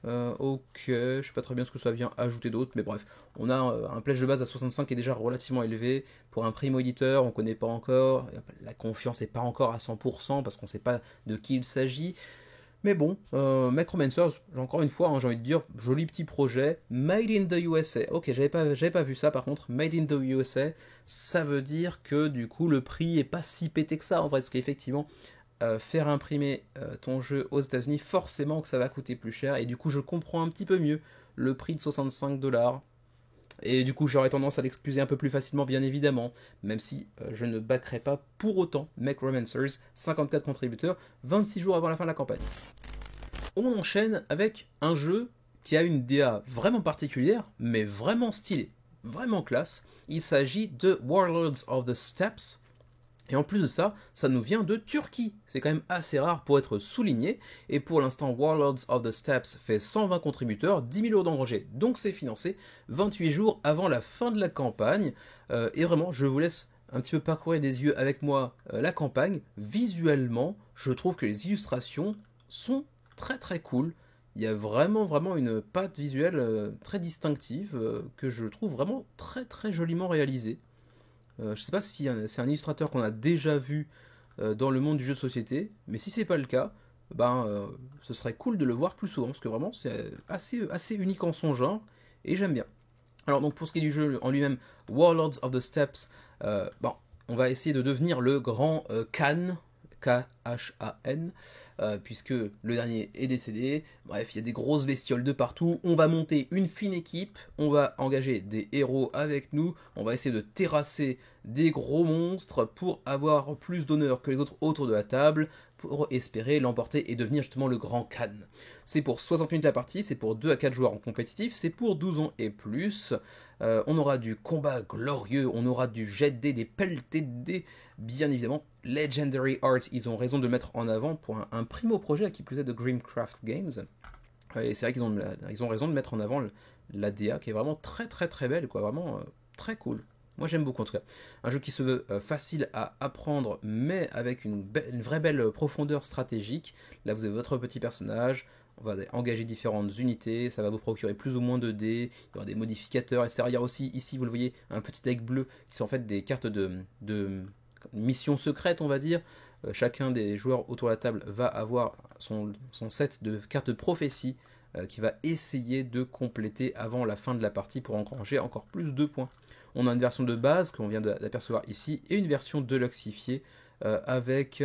Ok, je sais pas très bien ce que ça vient ajouter d'autre, mais bref, on a un pledge de base à 65 qui est déjà relativement élevé. Pour un primo éditeur, on connaît pas encore, la confiance n'est pas encore à 100% parce qu'on sait pas de qui il s'agit. Mais bon, Necromancers, encore une fois, hein, j'ai envie de dire, joli petit projet, made in the USA. Ok, j'avais pas vu ça par contre, made in the USA, ça veut dire que du coup le prix est pas si pété que ça en vrai, parce qu'effectivement, faire imprimer ton jeu aux États-Unis, forcément que ça va coûter plus cher, et du coup je comprends un petit peu mieux le prix de 65$. Et du coup, j'aurais tendance à l'excuser un peu plus facilement, bien évidemment, même si je ne backerai pas pour autant Necromancers, 54 contributeurs, 26 jours avant la fin de la campagne. On enchaîne avec un jeu qui a une DA vraiment particulière, mais vraiment stylée, vraiment classe. Il s'agit de Warlords of the Steppes. Et en plus de ça, ça nous vient de Turquie. C'est quand même assez rare pour être souligné. Et pour l'instant, Warlords of the Steppes fait 120 contributeurs, 10 000 euros d'engrangés. Donc c'est financé 28 jours avant la fin de la campagne. Et vraiment, je vous laisse un petit peu parcourir des yeux avec moi la campagne. Visuellement, je trouve que les illustrations sont très très cool. Il y a vraiment une patte visuelle très distinctive que je trouve vraiment très très joliment réalisée. Je ne sais pas si c'est un illustrateur qu'on a déjà vu dans le monde du jeu de société, mais si c'est pas le cas, ce serait cool de le voir plus souvent, parce que vraiment c'est assez unique en son genre, et j'aime bien. Alors donc pour ce qui est du jeu en lui-même, Warlords of the Steppes, bon, on va essayer de devenir le grand Khan, Khan, puisque le dernier est décédé. Bref, il y a des grosses bestioles de partout. On va monter une fine équipe, on va engager des héros avec nous, on va essayer de terrasser des gros monstres pour avoir plus d'honneur que les autres autour de la table, pour espérer l'emporter et devenir justement le grand Khan. C'est pour 60 minutes la partie, c'est pour 2 à 4 joueurs en compétitif, c'est pour 12 ans et plus. On aura du combat glorieux, on aura du jet de dés, des pelletés de dés, bien évidemment. Legendary Art, ils ont raison de le mettre en avant pour un primo projet qui plus est de Grimcraft Games. Et c'est vrai qu'ils ont raison de mettre en avant la DA qui est vraiment très très très belle, quoi, vraiment très cool. Moi j'aime beaucoup en tout cas. Un jeu qui se veut facile à apprendre, mais avec une vraie belle profondeur stratégique. Là vous avez votre petit personnage, on va engager différentes unités, ça va vous procurer plus ou moins de dés, il y aura des modificateurs, etc. Il y a aussi ici, vous le voyez, un petit deck bleu qui sont en fait des cartes de mission secrète, on va dire. Chacun des joueurs autour de la table va avoir son set de cartes de prophétie qui va essayer de compléter avant la fin de la partie pour engranger encore plus de points. On a une version de base qu'on vient d'apercevoir ici et une version deluxifiée avec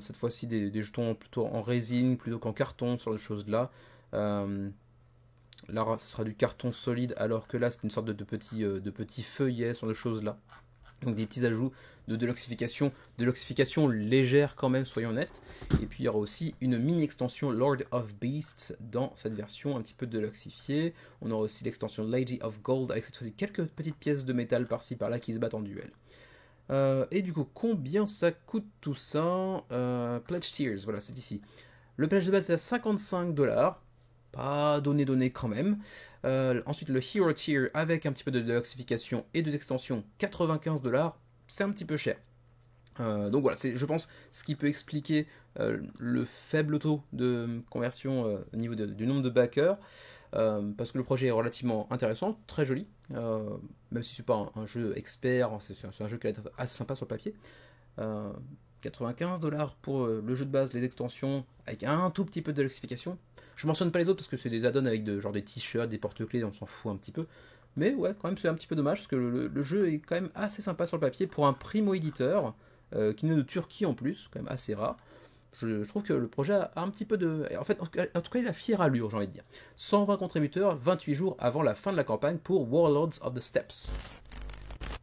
cette fois-ci des jetons plutôt en résine plutôt qu'en carton, sur des choses-là. Là, ce sera du carton solide, alors que là, c'est une sorte de petits feuillets sur des choses-là. Donc des petits ajouts de deluxification légère quand même, soyons honnêtes. Et puis il y aura aussi une mini extension Lord of Beasts dans cette version un petit peu deluxifiée. On aura aussi l'extension Lady of Gold avec cette fois-ci quelques petites pièces de métal par-ci par-là qui se battent en duel. Et du coup, combien ça coûte tout ça Pledge Tiers, voilà, c'est ici. Le pledge de base est à 55$. Pas donné quand même. Ensuite, le Hero Tier avec un petit peu de deluxification et deux extensions, 95$. C'est un petit peu cher. Donc voilà, c'est, je pense, ce qui peut expliquer le faible taux de conversion au niveau du nombre de backers. Parce que le projet est relativement intéressant, très joli. Même si c'est pas un jeu expert, c'est un jeu qui a été assez sympa sur le papier. 95$ pour le jeu de base, les extensions, avec un tout petit peu de deluxification. Je mentionne pas les autres parce que c'est des add-ons avec genre des t-shirts, des porte-clés, on s'en fout un petit peu. Mais ouais, quand même, c'est un petit peu dommage parce que le jeu est quand même assez sympa sur le papier pour un primo-éditeur qui n'est de Turquie en plus, quand même assez rare. Je trouve que le projet a un petit peu de. En fait, en tout cas, il a fière allure, j'ai envie de dire. 120 contributeurs, 28 jours avant la fin de la campagne pour Warlords of the Steppes.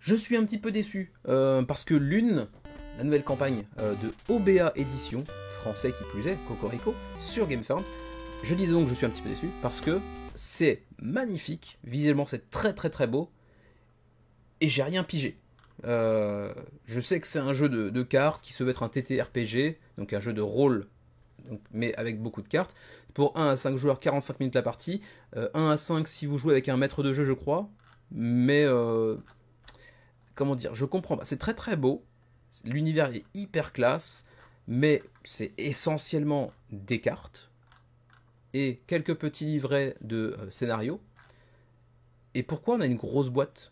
Je suis un petit peu déçu parce que la nouvelle campagne de OBA Édition, français qui plus est, Cocorico, sur GameFound, je disais donc que je suis un petit peu déçu parce que c'est magnifique, visuellement c'est très très très beau, et j'ai rien pigé. Je sais que c'est un jeu de cartes qui se veut être un TTRPG, donc un jeu de rôle, mais avec beaucoup de cartes. Pour 1 à 5 joueurs, 45 minutes la partie. 1 à 5 si vous jouez avec un maître de jeu, je crois. Mais, comment dire, je comprends pas. C'est très très beau, l'univers est hyper classe, mais c'est essentiellement des cartes et quelques petits livrets de scénario. Et pourquoi on a une grosse boîte?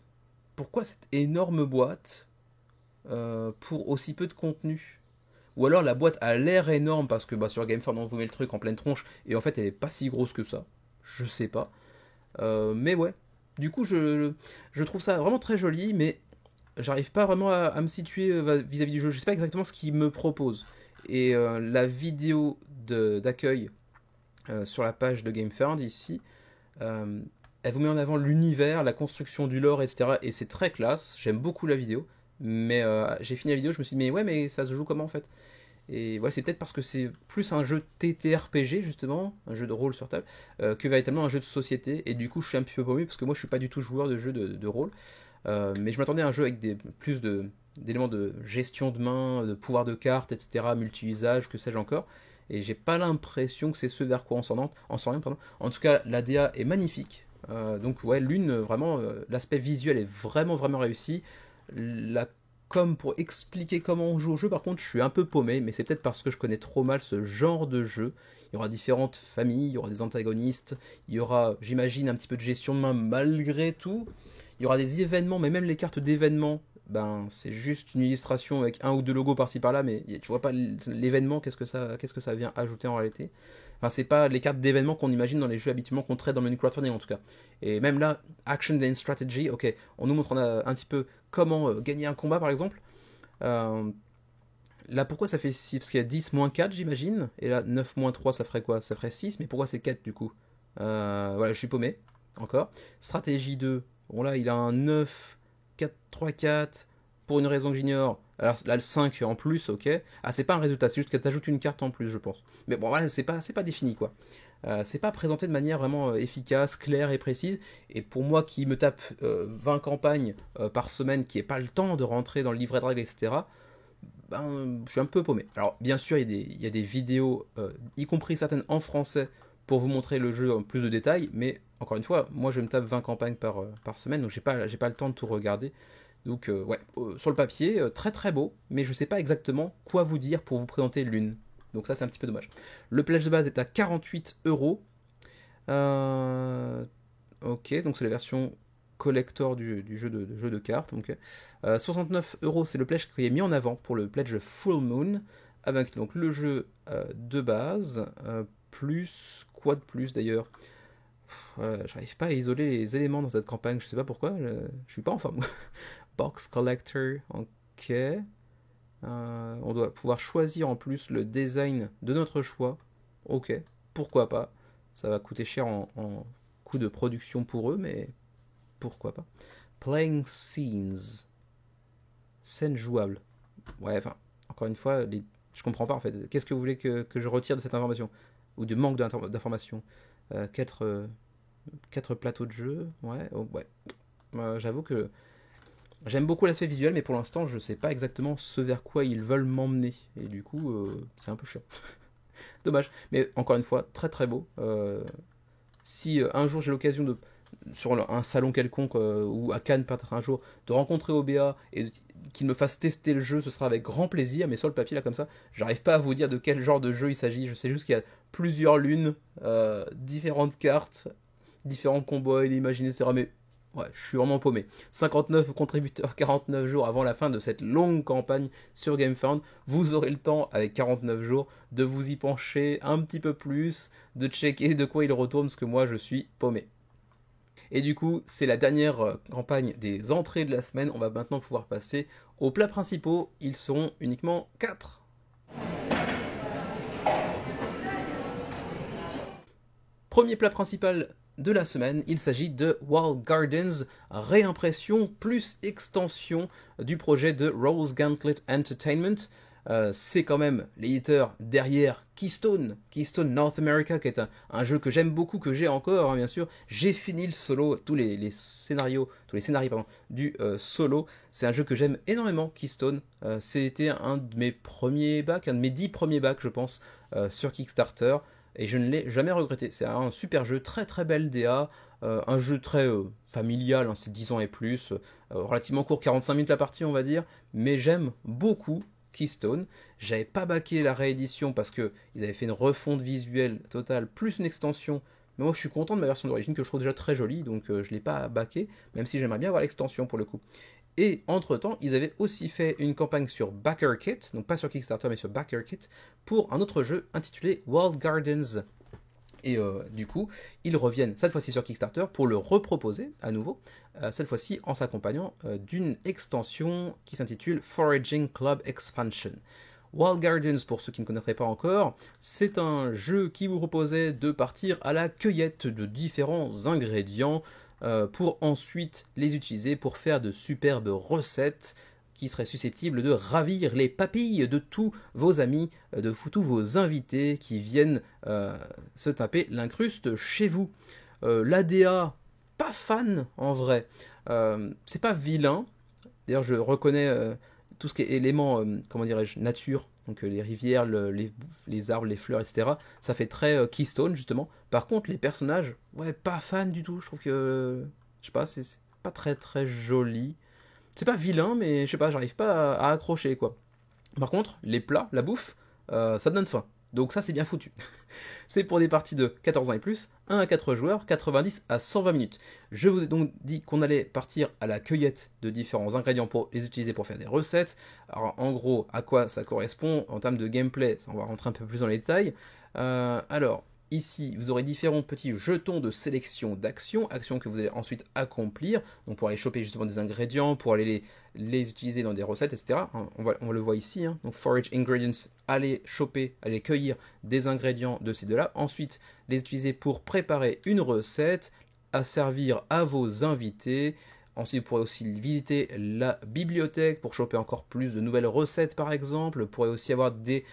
Pourquoi cette énorme boîte pour aussi peu de contenu? ou alors la boîte a l'air énorme parce que sur GameFound on vous met le truc en pleine tronche et en fait elle est pas si grosse que ça. Je sais pas. Mais ouais, du coup je trouve ça vraiment très joli, mais j'arrive pas vraiment à me situer vis-à-vis du jeu. Je sais pas exactement ce qu'il me propose. Et la vidéo d'accueil sur la page de GameFound ici, euh, elle vous met en avant l'univers, la construction du lore, etc. Et c'est très classe. J'aime beaucoup la vidéo. Mais j'ai fini la vidéo, je me suis dit, mais ouais, mais ça se joue comment en fait? Et ouais, c'est peut-être parce que c'est plus un jeu TTRPG, justement, un jeu de rôle sur table, que véritablement un jeu de société. Et du coup, je suis un petit peu paumé parce que moi, je suis pas du tout joueur de jeu de rôle. Mais je m'attendais à un jeu avec plus d'éléments de gestion de main, de pouvoir de cartes, etc., multi-usage, que sais-je encore. Et j'ai pas l'impression que c'est ce vers quoi on s'oriente, pardon. En tout cas, l'ADA est magnifique. Donc ouais, vraiment, l'aspect visuel est vraiment, vraiment réussi. La com pour expliquer comment on joue au jeu, par contre, je suis un peu paumé, mais c'est peut-être parce que je connais trop mal ce genre de jeu. Il y aura différentes familles, il y aura des antagonistes, il y aura, j'imagine, un petit peu de gestion de main malgré tout. Il y aura des événements, mais même les cartes d'événements, c'est juste une illustration avec un ou deux logos par-ci par-là, mais tu vois pas l'événement, qu'est-ce que ça vient ajouter en réalité. Enfin, c'est pas les cartes d'événements qu'on imagine dans les jeux habituellement qu'on traite dans le menu crowdfunding en tout cas. Et même là, Action and Strategy, ok, on nous montre un petit peu comment gagner un combat par exemple. Là, pourquoi ça fait 6? Parce qu'il y a 10 moins 4, j'imagine. Et là, 9 moins 3, ça ferait quoi? Ça ferait 6, mais pourquoi c'est 4 du coup? Voilà, je suis paumé, encore. Stratégie 2, bon là, il a un 9, 4, 3, 4, pour une raison que j'ignore. Alors là, le 5 en plus, ok. Ah, c'est pas un résultat, c'est juste que t'ajoutes une carte en plus, je pense. Mais bon, voilà, c'est pas défini, quoi. C'est pas présenté de manière vraiment efficace, claire et précise. Et pour moi qui me tape 20 campagnes par semaine, qui n'ai pas le temps de rentrer dans le livret de règles, etc., je suis un peu paumé. Alors, bien sûr, il y a des vidéos, y compris certaines en français, pour vous montrer le jeu en plus de détails, mais encore une fois, moi je me tape 20 campagnes par semaine, donc j'ai pas le temps de tout regarder. Donc, ouais, sur le papier, très très beau, mais je sais pas exactement quoi vous dire pour vous présenter l'une. Donc, ça, c'est un petit peu dommage. Le pledge de base est à 48 euros. Ok, donc c'est la version collector du jeu de cartes. Okay. 69 euros, c'est le pledge qui est mis en avant pour le pledge Full Moon, avec donc le jeu de base, plus quoi de plus d'ailleurs. J'arrive pas à isoler les éléments dans cette campagne, je sais pas pourquoi, je suis pas en forme. Box Collector, ok. On doit pouvoir choisir en plus le design de notre choix, ok, pourquoi pas. Ça va coûter cher en coût de production pour eux, mais pourquoi pas. Playing Scenes. Scène jouable. Ouais, enfin, encore une fois, je comprends pas en fait. Qu'est-ce que vous voulez que je retire de cette information? Ou de manque d'information? 4 plateaux de jeu, ouais, oh, ouais. J'avoue que j'aime beaucoup l'aspect visuel, mais pour l'instant, je sais pas exactement ce vers quoi ils veulent m'emmener. Et du coup, c'est un peu chiant. Dommage. Mais encore une fois, très très beau. Si un jour j'ai l'occasion de, sur un salon quelconque ou à Cannes peut-être un jour, de rencontrer OBA et qu'il me fasse tester le jeu, ce sera avec grand plaisir. Mais sur le papier là comme ça, j'arrive pas à vous dire de quel genre de jeu il s'agit. Je sais juste qu'il y a plusieurs lunes, différentes cartes, différents combos à imaginer, etc. Mais ouais, je suis vraiment paumé. 59 contributeurs, 49 jours avant la fin de cette longue campagne sur GameFound. Vous aurez le temps, avec 49 jours, de vous y pencher un petit peu plus, de checker de quoi il retourne, parce que moi, je suis paumé. Et du coup, c'est la dernière campagne des entrées de la semaine. On va maintenant pouvoir passer aux plats principaux. Ils seront uniquement 4. Premier plat principal de la semaine, il s'agit de Wild Gardens, réimpression plus extension du projet de Rose Gauntlet Entertainment. C'est quand même l'éditeur derrière Keystone North America, qui est un jeu que j'aime beaucoup, que j'ai encore, hein, bien sûr. J'ai fini le solo, tous les scénarios pardon, du solo. C'est un jeu que j'aime énormément, Keystone. C'était un de mes premiers bacs, un de mes 10 premiers bacs, je pense, sur Kickstarter. Et je ne l'ai jamais regretté. C'est un super jeu, très très belle DA, un jeu très familial, hein, c'est 10 ans et plus, relativement court, 45 minutes la partie on va dire, mais j'aime beaucoup Keystone. J'avais pas backé la réédition parce qu'ils avaient fait une refonte visuelle totale, plus une extension, mais moi je suis content de ma version d'origine que je trouve déjà très jolie, donc je l'ai pas backé, même si j'aimerais bien avoir l'extension pour le coup. Et entre-temps, ils avaient aussi fait une campagne sur BackerKit, donc pas sur Kickstarter mais sur BackerKit, pour un autre jeu intitulé Wild Gardens. Et du coup, ils reviennent cette fois-ci sur Kickstarter pour le reproposer à nouveau, cette fois-ci en s'accompagnant d'une extension qui s'intitule Foraging Club Expansion. Wild Gardens, pour ceux qui ne connaîtraient pas encore, c'est un jeu qui vous proposait de partir à la cueillette de différents ingrédients pour ensuite les utiliser pour faire de superbes recettes qui seraient susceptibles de ravir les papilles de tous vos amis, de tous vos invités qui viennent se taper l'incruste chez vous. L'ADA, pas fan en vrai. C'est pas vilain. D'ailleurs, je reconnais tout ce qui est éléments, comment dirais-je, nature, donc les rivières, les arbres, les fleurs, etc. Ça fait très Keystone, justement. Par contre, les personnages, ouais, pas fan du tout. Je trouve que, je sais pas, c'est pas très très joli. C'est pas vilain, mais je sais pas, j'arrive pas à accrocher, quoi. Par contre, les plats, la bouffe, ça donne faim. Donc ça, c'est bien foutu. C'est pour des parties de 14 ans et plus, 1 à 4 joueurs, 90 à 120 minutes. Je vous ai donc dit qu'on allait partir à la cueillette de différents ingrédients pour les utiliser pour faire des recettes. Alors en gros, à quoi ça correspond en termes de gameplay, on va rentrer un peu plus dans les détails. Alors, ici, vous aurez différents petits jetons de sélection d'actions, actions que vous allez ensuite accomplir, donc pour aller choper justement des ingrédients, pour aller les utiliser dans des recettes, etc. On le voit ici, hein. Donc Forage Ingredients, aller choper, aller cueillir des ingrédients de ces deux-là, ensuite les utiliser pour préparer une recette, à servir à vos invités. Ensuite, vous pourrez aussi visiter la bibliothèque pour choper encore plus de nouvelles recettes, par exemple. Vous pourrez aussi avoir des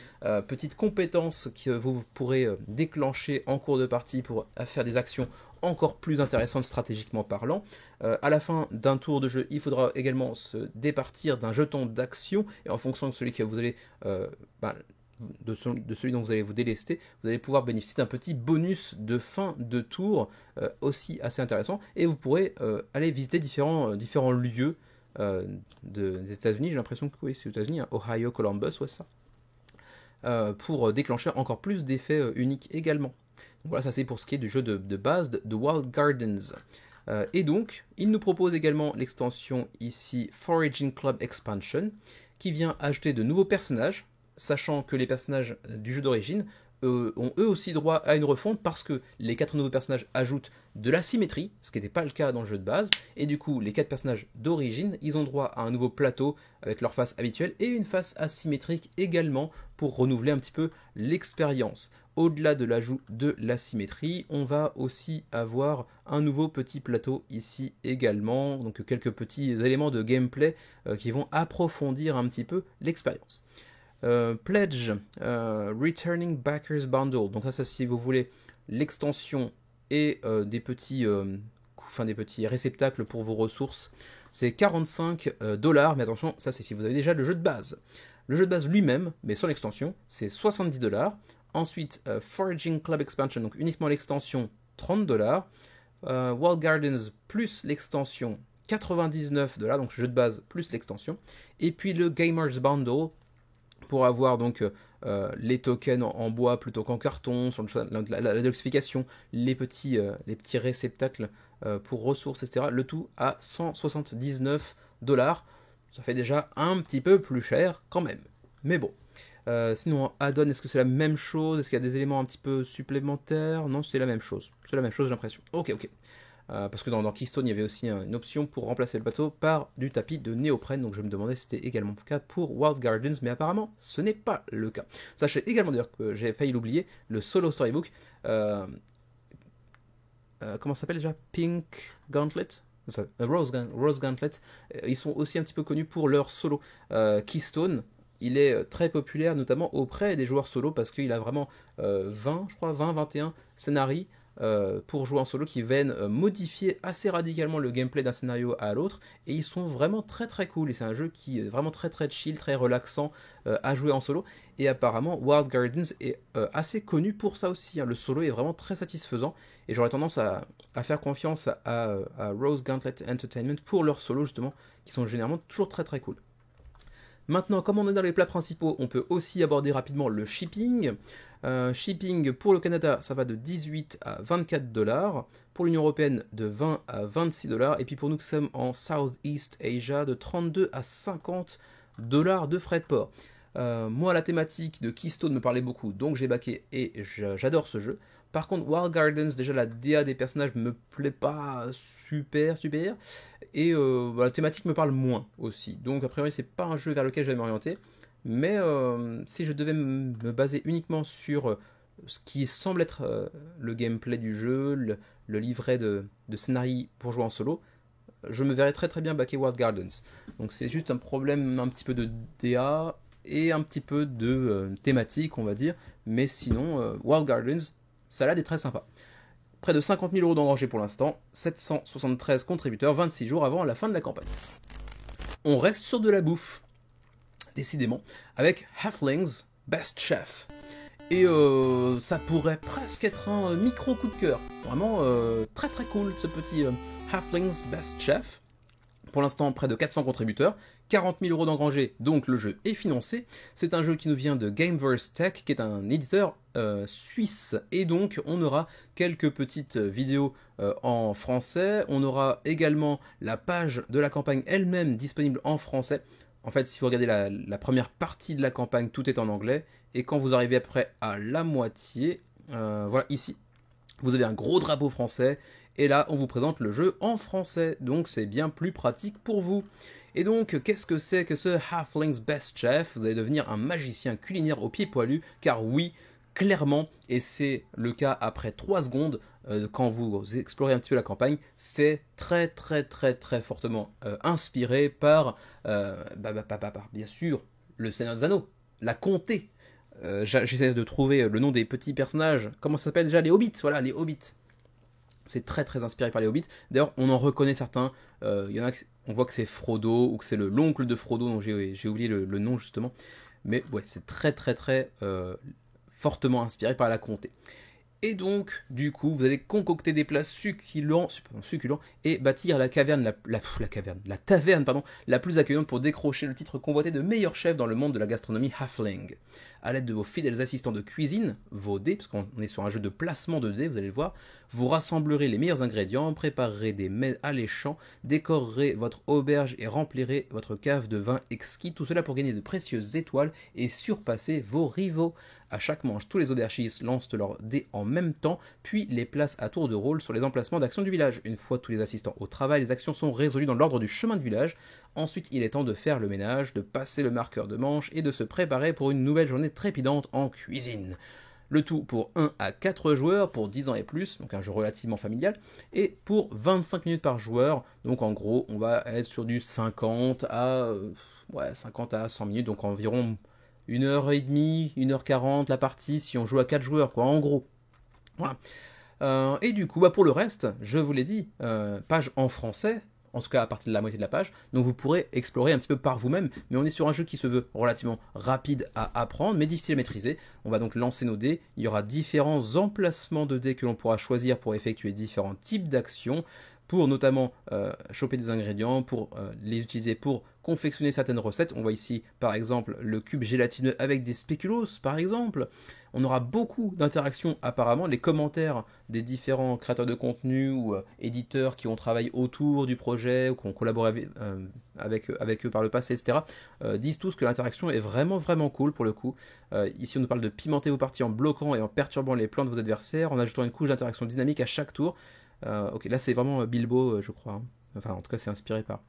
petites compétences que vous pourrez déclencher en cours de partie pour faire des actions encore plus intéressantes stratégiquement parlant. À la fin d'un tour de jeu, il faudra également se départir d'un jeton d'action et en fonction de celui que vous allez de celui dont vous allez vous délester, vous allez pouvoir bénéficier d'un petit bonus de fin de tour aussi assez intéressant, et vous pourrez aller visiter différents lieux des États-Unis. J'ai l'impression que oui, c'est aux États-Unis, hein, Ohio, Columbus, ouais, ça, pour déclencher encore plus d'effets uniques également. Donc voilà, ça c'est pour ce qui est du jeu de base de Wild Gardens. Et donc, il nous propose également l'extension ici Foraging Club Expansion, qui vient ajouter de nouveaux personnages, sachant que les personnages du jeu d'origine ont eux aussi droit à une refonte parce que les 4 nouveaux personnages ajoutent de la symétrie, ce qui n'était pas le cas dans le jeu de base, et du coup les 4 personnages d'origine, ils ont droit à un nouveau plateau avec leur face habituelle et une face asymétrique également pour renouveler un petit peu l'expérience. Au-delà de l'ajout de la symétrie, on va aussi avoir un nouveau petit plateau ici également, donc quelques petits éléments de gameplay qui vont approfondir un petit peu l'expérience. Pledge, Returning Backers Bundle. Donc ça si vous voulez l'extension et des petits réceptacles pour vos ressources, c'est 45 $. Mais attention, ça c'est si vous avez déjà le jeu de base. Le jeu de base lui-même, mais sans l'extension, c'est 70 $. Ensuite, Foraging Club Expansion, donc uniquement l'extension, 30 $. Wild Gardens plus l'extension, 99 $, donc le jeu de base plus l'extension. Et puis le Gamers Bundle, pour avoir donc les tokens en bois plutôt qu'en carton, sur la dosification, les petits réceptacles pour ressources, etc. Le tout à 179 $. Ça fait déjà un petit peu plus cher quand même. Mais bon. Sinon, add-on, est-ce que c'est la même chose? Est-ce qu'il y a des éléments un petit peu supplémentaires? Non, c'est la même chose. C'est la même chose, j'ai l'impression. Ok. Parce que dans Keystone, il y avait aussi une option pour remplacer le bateau par du tapis de néoprène, donc je me demandais si c'était également le cas pour Wild Gardens, mais apparemment ce n'est pas le cas. Sachez également d'ailleurs que j'ai failli l'oublier, le solo storybook, comment ça s'appelle déjà? Pink Gauntlet? Rose Gauntlet, ils sont aussi un petit peu connus pour leur solo. Keystone, il est très populaire notamment auprès des joueurs solo parce qu'il a vraiment 21 scénarios pour jouer en solo qui viennent modifier assez radicalement le gameplay d'un scénario à l'autre, et ils sont vraiment très très cool, et c'est un jeu qui est vraiment très très chill, très relaxant à jouer en solo, et apparemment Wild Gardens est assez connu pour ça aussi, hein. Le solo est vraiment très satisfaisant, et j'aurais tendance à faire confiance à Rose Gauntlet Entertainment pour leurs solos justement, qui sont généralement toujours très très cool. Maintenant, comme on est dans les plats principaux, on peut aussi aborder rapidement le shipping. Shipping pour le Canada, ça va de 18 à 24 $. pour l'Union Européenne de 20 à 26 $, et puis pour nous qui sommes en Southeast Asia de 32 à 50 $ de frais de port. Moi, la thématique de Keystone me parlait beaucoup, donc j'ai backé et j'adore ce jeu. Par contre, Wild Gardens, déjà la DA des personnages me plaît pas super, et la thématique me parle moins aussi. Donc a priori, c'est pas un jeu vers lequel je vais m'orienter. Mais si je devais me baser uniquement sur ce qui semble être le gameplay du jeu, le livret de scénario pour jouer en solo, je me verrais très bien backer Wild Gardens. Donc c'est juste un problème un petit peu de DA et un petit peu de thématique, on va dire. Mais sinon, Wild Gardens, ça a l'air d'être très sympa. Près de 50 000 € d'engrangés pour l'instant, 773 contributeurs, 26 jours avant la fin de la campagne. On reste sur de la bouffe, décidément, avec Halflings Best Chef. Et ça pourrait presque être un micro coup de cœur. Vraiment très cool ce petit Halflings Best Chef. Pour l'instant, près de 400 contributeurs, 40 000 € d'engrangés, donc le jeu est financé. C'est un jeu qui nous vient de Gameverse Tech, qui est un éditeur suisse. Et donc, on aura quelques petites vidéos en français. On aura également la page de la campagne elle-même disponible en français. En fait, si vous regardez la première partie de la campagne, tout est en anglais. Et quand vous arrivez après à la moitié, voilà, ici, vous avez un gros drapeau français. Et là, on vous présente le jeu en français. Donc, c'est bien plus pratique pour vous. Et donc, qu'est-ce que c'est que ce Halflings Best Chef? Vous allez devenir un magicien culinaire aux pieds poilus. Car oui, clairement, et c'est le cas après 3 secondes, quand vous explorez un petit peu la campagne, c'est très fortement inspiré par, bien sûr, le Seigneur des Anneaux, la comté. J'essaie de trouver le nom des petits personnages. Comment ça s'appelle déjà? Les Hobbits, voilà, les Hobbits. C'est très inspiré par les Hobbits. D'ailleurs, on en reconnaît certains. Y en a, on voit que c'est Frodo, ou que c'est l'oncle de Frodo, dont j'ai oublié le nom justement. Mais ouais, c'est très fortement inspiré par la comté. Et donc, du coup, vous allez concocter des plats succulents et bâtir la taverne la plus accueillante pour décrocher le titre convoité de meilleur chef dans le monde de la gastronomie Halfling. À l'aide de vos fidèles assistants de cuisine, vos dés, parce qu'on est sur un jeu de placement de dés, vous allez le voir, vous rassemblerez les meilleurs ingrédients, préparerez des mets alléchants, décorerez votre auberge et remplirez votre cave de vin exquis, tout cela pour gagner de précieuses étoiles et surpasser vos rivaux. À chaque manche, tous les aubergistes lancent leurs dés en même temps, puis les placent à tour de rôle sur les emplacements d'action du village. Une fois tous les assistants au travail, les actions sont résolues dans l'ordre du chemin de village. Ensuite, il est temps de faire le ménage, de passer le marqueur de manche et de se préparer pour une nouvelle journée trépidante en cuisine. Le tout pour 1 à 4 joueurs, pour 10 ans et plus, donc un jeu relativement familial, et pour 25 minutes par joueur, donc en gros, on va être sur du 50 à 100 minutes, donc environ 1h30, 1h40 la partie, si on joue à 4 joueurs, quoi, en gros. Voilà. Et du coup, pour le reste, je vous l'ai dit, page en français, en tout cas à partir de la moitié de la page, donc vous pourrez explorer un petit peu par vous-même, mais on est sur un jeu qui se veut relativement rapide à apprendre, mais difficile à maîtriser. On va donc lancer nos dés, il y aura différents emplacements de dés que l'on pourra choisir pour effectuer différents types d'actions, pour notamment choper des ingrédients, pour les utiliser pour confectionner certaines recettes. On voit ici par exemple le cube gélatineux avec des spéculoos par exemple. On aura beaucoup d'interactions apparemment, les commentaires des différents créateurs de contenu ou éditeurs qui ont travaillé autour du projet ou qui ont collaboré avec eux par le passé, etc. Disent tous que l'interaction est vraiment cool pour le coup. Ici on nous parle de pimenter vos parties en bloquant et en perturbant les plans de vos adversaires, en ajoutant une couche d'interaction dynamique à chaque tour. Ok, là c'est vraiment Bilbo, je crois. Enfin, en tout cas, c'est inspiré par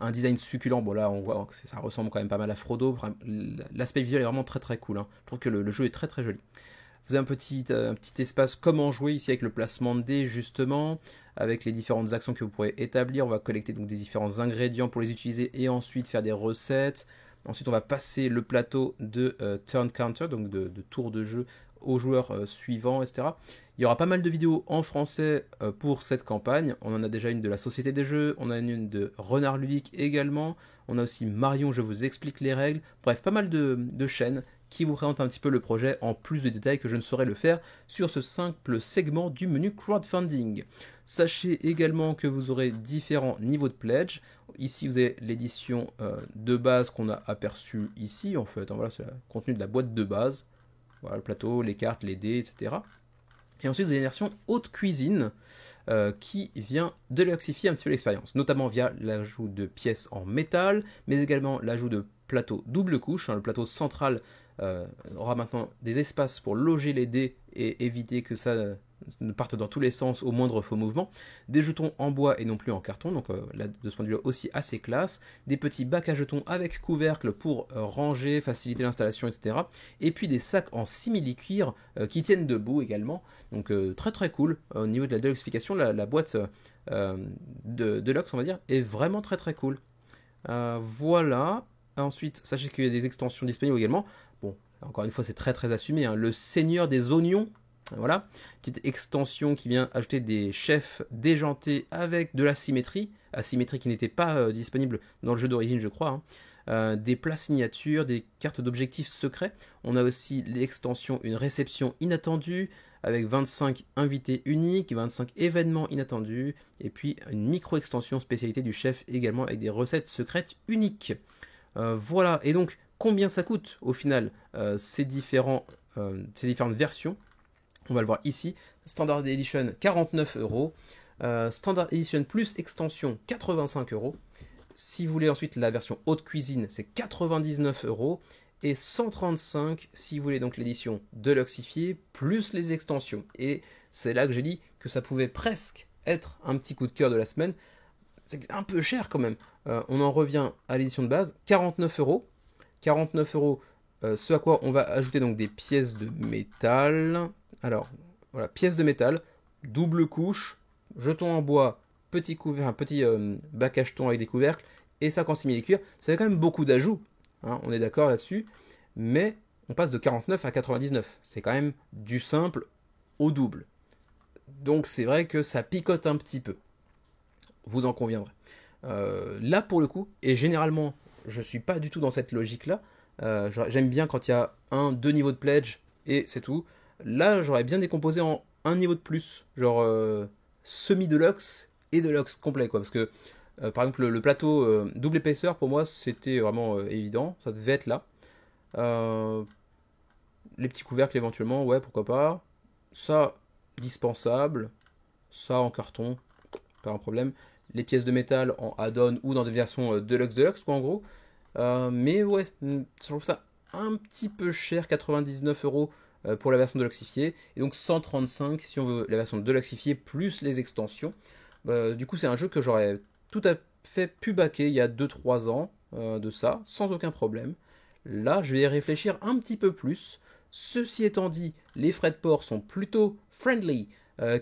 un design succulent. Bon, là, on voit que ça ressemble quand même pas mal à Frodo. L'aspect visuel est vraiment très cool. Hein. Je trouve que le jeu est très joli. Vous avez un petit espace comment jouer ici avec le placement de dés, justement, avec les différentes actions que vous pourrez établir. On va collecter donc des différents ingrédients pour les utiliser et ensuite faire des recettes. Ensuite, on va passer le plateau de turn counter, donc de tour de jeu aux joueurs suivants, etc. Il y aura pas mal de vidéos en français pour cette campagne. On en a déjà une de la Société des Jeux, on a une de Renard Ludique également. On a aussi Marion, je vous explique les règles. Bref, pas mal de chaînes qui vous présentent un petit peu le projet en plus de détails que je ne saurais le faire sur ce simple segment du menu crowdfunding. Sachez également que vous aurez différents niveaux de pledge. Ici, vous avez l'édition de base qu'on a aperçue ici, en fait. Voilà, c'est le contenu de la boîte de base. Voilà, le plateau, les cartes, les dés, etc. Et ensuite, vous avez une version haute cuisine qui vient deluxifier un petit peu l'expérience, notamment via l'ajout de pièces en métal, mais également l'ajout de plateaux double couche. Le plateau central aura maintenant des espaces pour loger les dés et éviter que ça ne parte dans tous les sens au moindre faux mouvement. Des jetons en bois et non plus en carton, donc là, de ce point de vue aussi assez classe. Des petits bacs à jetons avec couvercle pour ranger, faciliter l'installation, etc. Et puis des sacs en simili-cuir qui tiennent debout également. Donc très très cool. Au niveau de la deluxification, la boîte de Deluxe, on va dire, est vraiment très très cool. Voilà. Ensuite, sachez qu'il y a des extensions disponibles également. Bon, encore une fois, c'est très très assumé. Le Seigneur des Oignons. Voilà, petite extension qui vient ajouter des chefs déjantés avec de la symétrie qui n'était pas disponible dans le jeu d'origine, je crois. Des plats signatures, des cartes d'objectifs secrets. On a aussi l'extension Une réception inattendue avec 25 invités uniques, 25 événements inattendus, et puis une micro-extension spécialité du chef également avec des recettes secrètes uniques. Voilà, et donc combien ça coûte au final ces différentes versions? On va le voir ici. Standard Edition 49 €. Standard Edition plus extension 85 €. Si vous voulez ensuite la version haute cuisine, c'est 99 €. Et 135 si vous voulez donc l'édition deluxifiée plus les extensions. Et c'est là que j'ai dit que ça pouvait presque être un petit coup de cœur de la semaine. C'est un peu cher quand même. On en revient à l'édition de base, 49 €. 49 €, ce à quoi on va ajouter donc des pièces de métal. Alors, voilà, pièces de métal, double couche, jetons en bois, petit bac à jetons avec des couvercles, et sac en simili-cuir. Ça fait quand même beaucoup d'ajouts, on est d'accord là-dessus, mais on passe de 49 à 99. C'est quand même du simple au double. Donc c'est vrai que ça picote un petit peu. Vous en conviendrez. Là pour le coup, et généralement je suis pas du tout dans cette logique-là, j'aime bien quand il y a 2 niveaux de pledge, et c'est tout. Là, j'aurais bien décomposé en un niveau de plus, genre semi-deluxe et deluxe complet, quoi. Parce que, par exemple, le plateau double épaisseur, pour moi, c'était vraiment évident. Ça devait être là. Les petits couvercles, éventuellement, ouais, pourquoi pas. Ça, dispensable. Ça, en carton, pas un problème. Les pièces de métal en add-on ou dans des versions deluxe, quoi, en gros. Mais ouais, je trouve ça un petit peu cher, 99 € pour la version deluxifiée, et donc 135 si on veut la version deluxifiée plus les extensions. Du coup, c'est un jeu que j'aurais tout à fait pu backer il y a 2-3 ans de ça, sans aucun problème. Là, je vais y réfléchir un petit peu plus. Ceci étant dit, les frais de port sont plutôt friendly.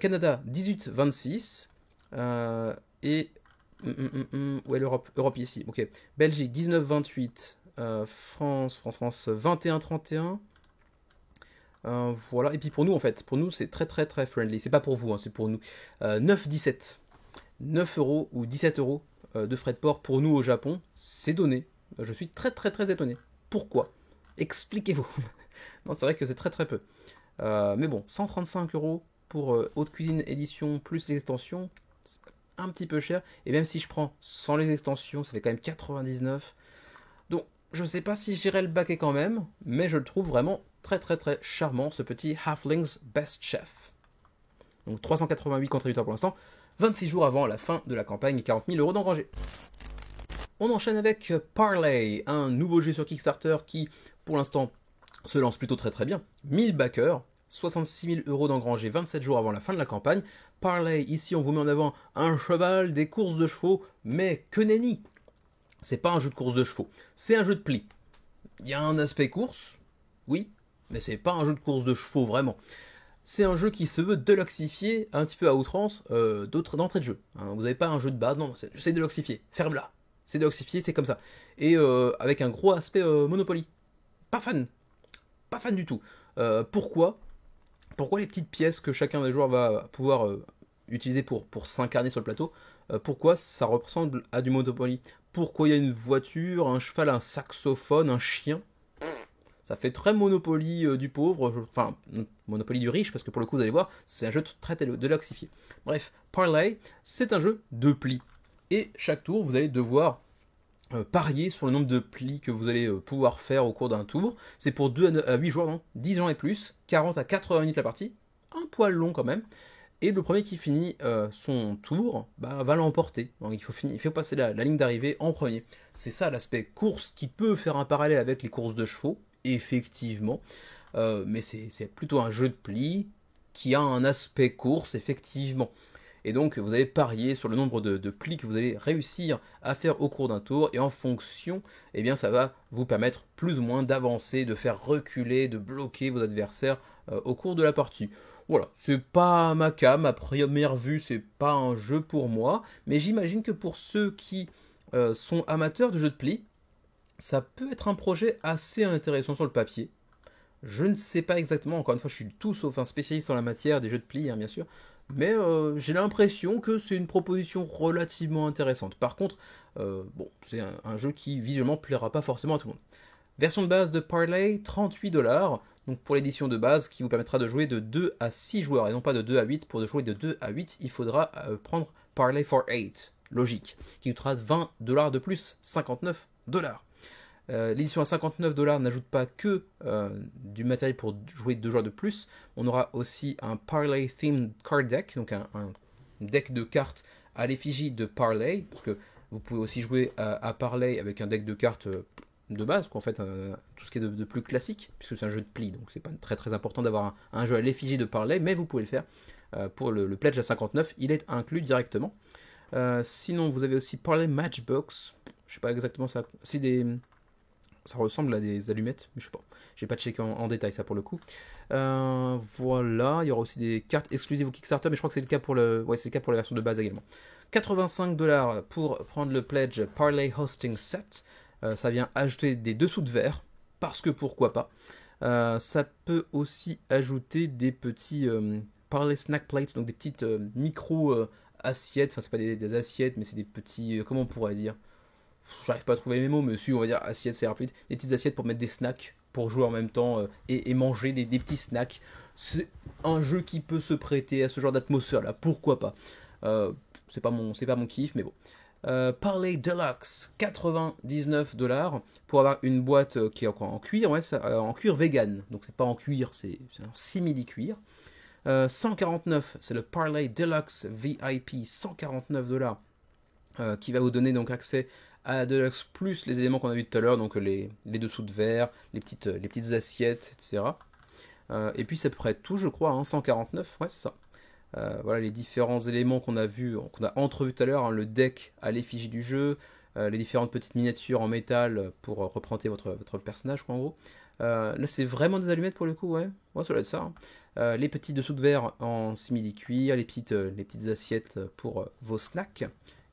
Canada 18,26 et où est l'Europe? Europe ici, ok. Belgique 19,28, France 21,31. Voilà, et puis pour nous en fait, pour nous c'est très très très friendly, c'est pas pour vous, c'est pour nous. 9,17, 9 € ou 17 € de frais de port pour nous au Japon, c'est donné. Je suis très très très étonné. Pourquoi? Expliquez-vous. Non, c'est vrai que c'est très très peu. Mais bon, 135 € pour haute cuisine édition plus les extensions, c'est un petit peu cher. Et même si je prends sans les extensions, ça fait quand même 99. Donc je sais pas si j'irai le baquer quand même, mais je le trouve vraiment très très très charmant, ce petit Halfling's Best Chef. Donc 388 contributeurs pour l'instant, 26 jours avant la fin de la campagne et 40 000 € d'engrangés. On enchaîne avec Parley, un nouveau jeu sur Kickstarter qui, pour l'instant, se lance plutôt très très bien. 1000 backers, 66 000 € d'engrangés 27 jours avant la fin de la campagne. Parley, ici on vous met en avant un cheval, des courses de chevaux, mais que nenni! C'est pas un jeu de course de chevaux, c'est un jeu de pli. Il y a un aspect course, oui, mais c'est pas un jeu de course de chevaux vraiment. C'est un jeu qui se veut deluxifier un petit peu à outrance d'entrée de jeu. Vous n'avez pas un jeu de base, non, c'est deluxifié, ferme-la. C'est deluxifié, c'est comme ça. Et avec un gros aspect Monopoly. Pas fan du tout. Pourquoi les petites pièces que chacun des joueurs va pouvoir utiliser pour s'incarner sur le plateau, pourquoi ça ressemble à du Monopoly? Pourquoi il y a une voiture, un cheval, un saxophone, un chien? Ça fait très Monopoly du pauvre, enfin Monopoly du riche, parce que pour le coup vous allez voir, c'est un jeu très deluxifié. Bref, Parley, c'est un jeu de plis. Et chaque tour, vous allez devoir parier sur le nombre de plis que vous allez pouvoir faire au cours d'un tour. C'est pour 2 à 8 joueurs, non 10 ans et plus, 40 à 80 minutes la partie. poil long quand même. Et le premier qui finit son tour va l'emporter. Donc il faut passer la ligne d'arrivée en premier. C'est ça l'aspect course qui peut faire un parallèle avec les courses de chevaux, effectivement. Mais c'est plutôt un jeu de pli qui a un aspect course, effectivement. Et donc vous allez parier sur le nombre de plis que vous allez réussir à faire au cours d'un tour. Et en fonction, eh bien, ça va vous permettre plus ou moins d'avancer, de faire reculer, de bloquer vos adversaires au cours de la partie. Voilà, c'est pas ma cam, à première vue, c'est pas un jeu pour moi, mais j'imagine que pour ceux qui sont amateurs de jeux de pli, ça peut être un projet assez intéressant sur le papier. Je ne sais pas exactement, encore une fois, je suis tout sauf un spécialiste en la matière des jeux de pli, hein, bien sûr, mais j'ai l'impression que c'est une proposition relativement intéressante. Par contre, bon, c'est un jeu qui visuellement plaira pas forcément à tout le monde. Version de base de Parley, 38$. Donc pour l'édition de base qui vous permettra de jouer de 2 à 6 joueurs et non pas de 2 à 8. Pour jouer de 2 à 8, il faudra prendre Parley for 8, logique, qui coûtera 20$ de plus, 59$. L'édition à 59$ n'ajoute pas que du matériel pour jouer 2 joueurs de plus. On aura aussi un Parley Themed Card Deck, donc un deck de cartes à l'effigie de Parley, parce que vous pouvez aussi jouer à Parley avec un deck de cartes de base, quoi, en fait, tout ce qui est de plus classique, puisque c'est un jeu de pli, donc c'est pas très très important d'avoir un jeu à l'effigie de Parley, mais vous pouvez le faire pour le pledge à 59, il est inclus directement. Sinon, vous avez aussi Parley Matchbox, je sais pas exactement ça, ça ressemble à des allumettes, mais je sais pas, j'ai pas checké en détail ça pour le coup. Voilà, il y aura aussi des cartes exclusives au Kickstarter, mais je crois que c'est le cas pour c'est le cas pour la version de base également. 85$ pour prendre le pledge Parley Hosting Set. Ça vient ajouter des dessous de verre, parce que pourquoi pas. Ça peut aussi ajouter des petits Parley Snack Plates, donc des petites micro assiettes, enfin c'est pas des assiettes, mais c'est des petits, comment on pourrait dire, j'arrive pas à trouver mes mots, mais si on va dire assiettes, c'est rapide, des petites assiettes pour mettre des snacks, pour jouer en même temps et manger des petits snacks. C'est un jeu qui peut se prêter à ce genre d'atmosphère là, pourquoi pas. C'est pas mon kiff, mais bon. Parley Deluxe, 99$ pour avoir une boîte qui est encore en cuir, ouais, en cuir vegan, donc c'est pas en cuir, c'est un simili-cuir. 149, c'est le Parley Deluxe VIP, 149$, qui va vous donner donc accès à la Deluxe plus les éléments qu'on a vu tout à l'heure, donc les dessous de verre, les petites assiettes, etc. Et puis c'est à peu près tout, je crois, hein, 149, ouais, c'est ça. Voilà les différents éléments qu'on a entrevus tout à l'heure, hein, le deck à l'effigie du jeu, les différentes petites miniatures en métal pour représenter votre personnage, quoi, en gros. Là, c'est vraiment des allumettes pour le coup, ouais, ça doit être ça. Hein. Les petits dessous de verre en simili-cuir, les petites assiettes pour vos snacks,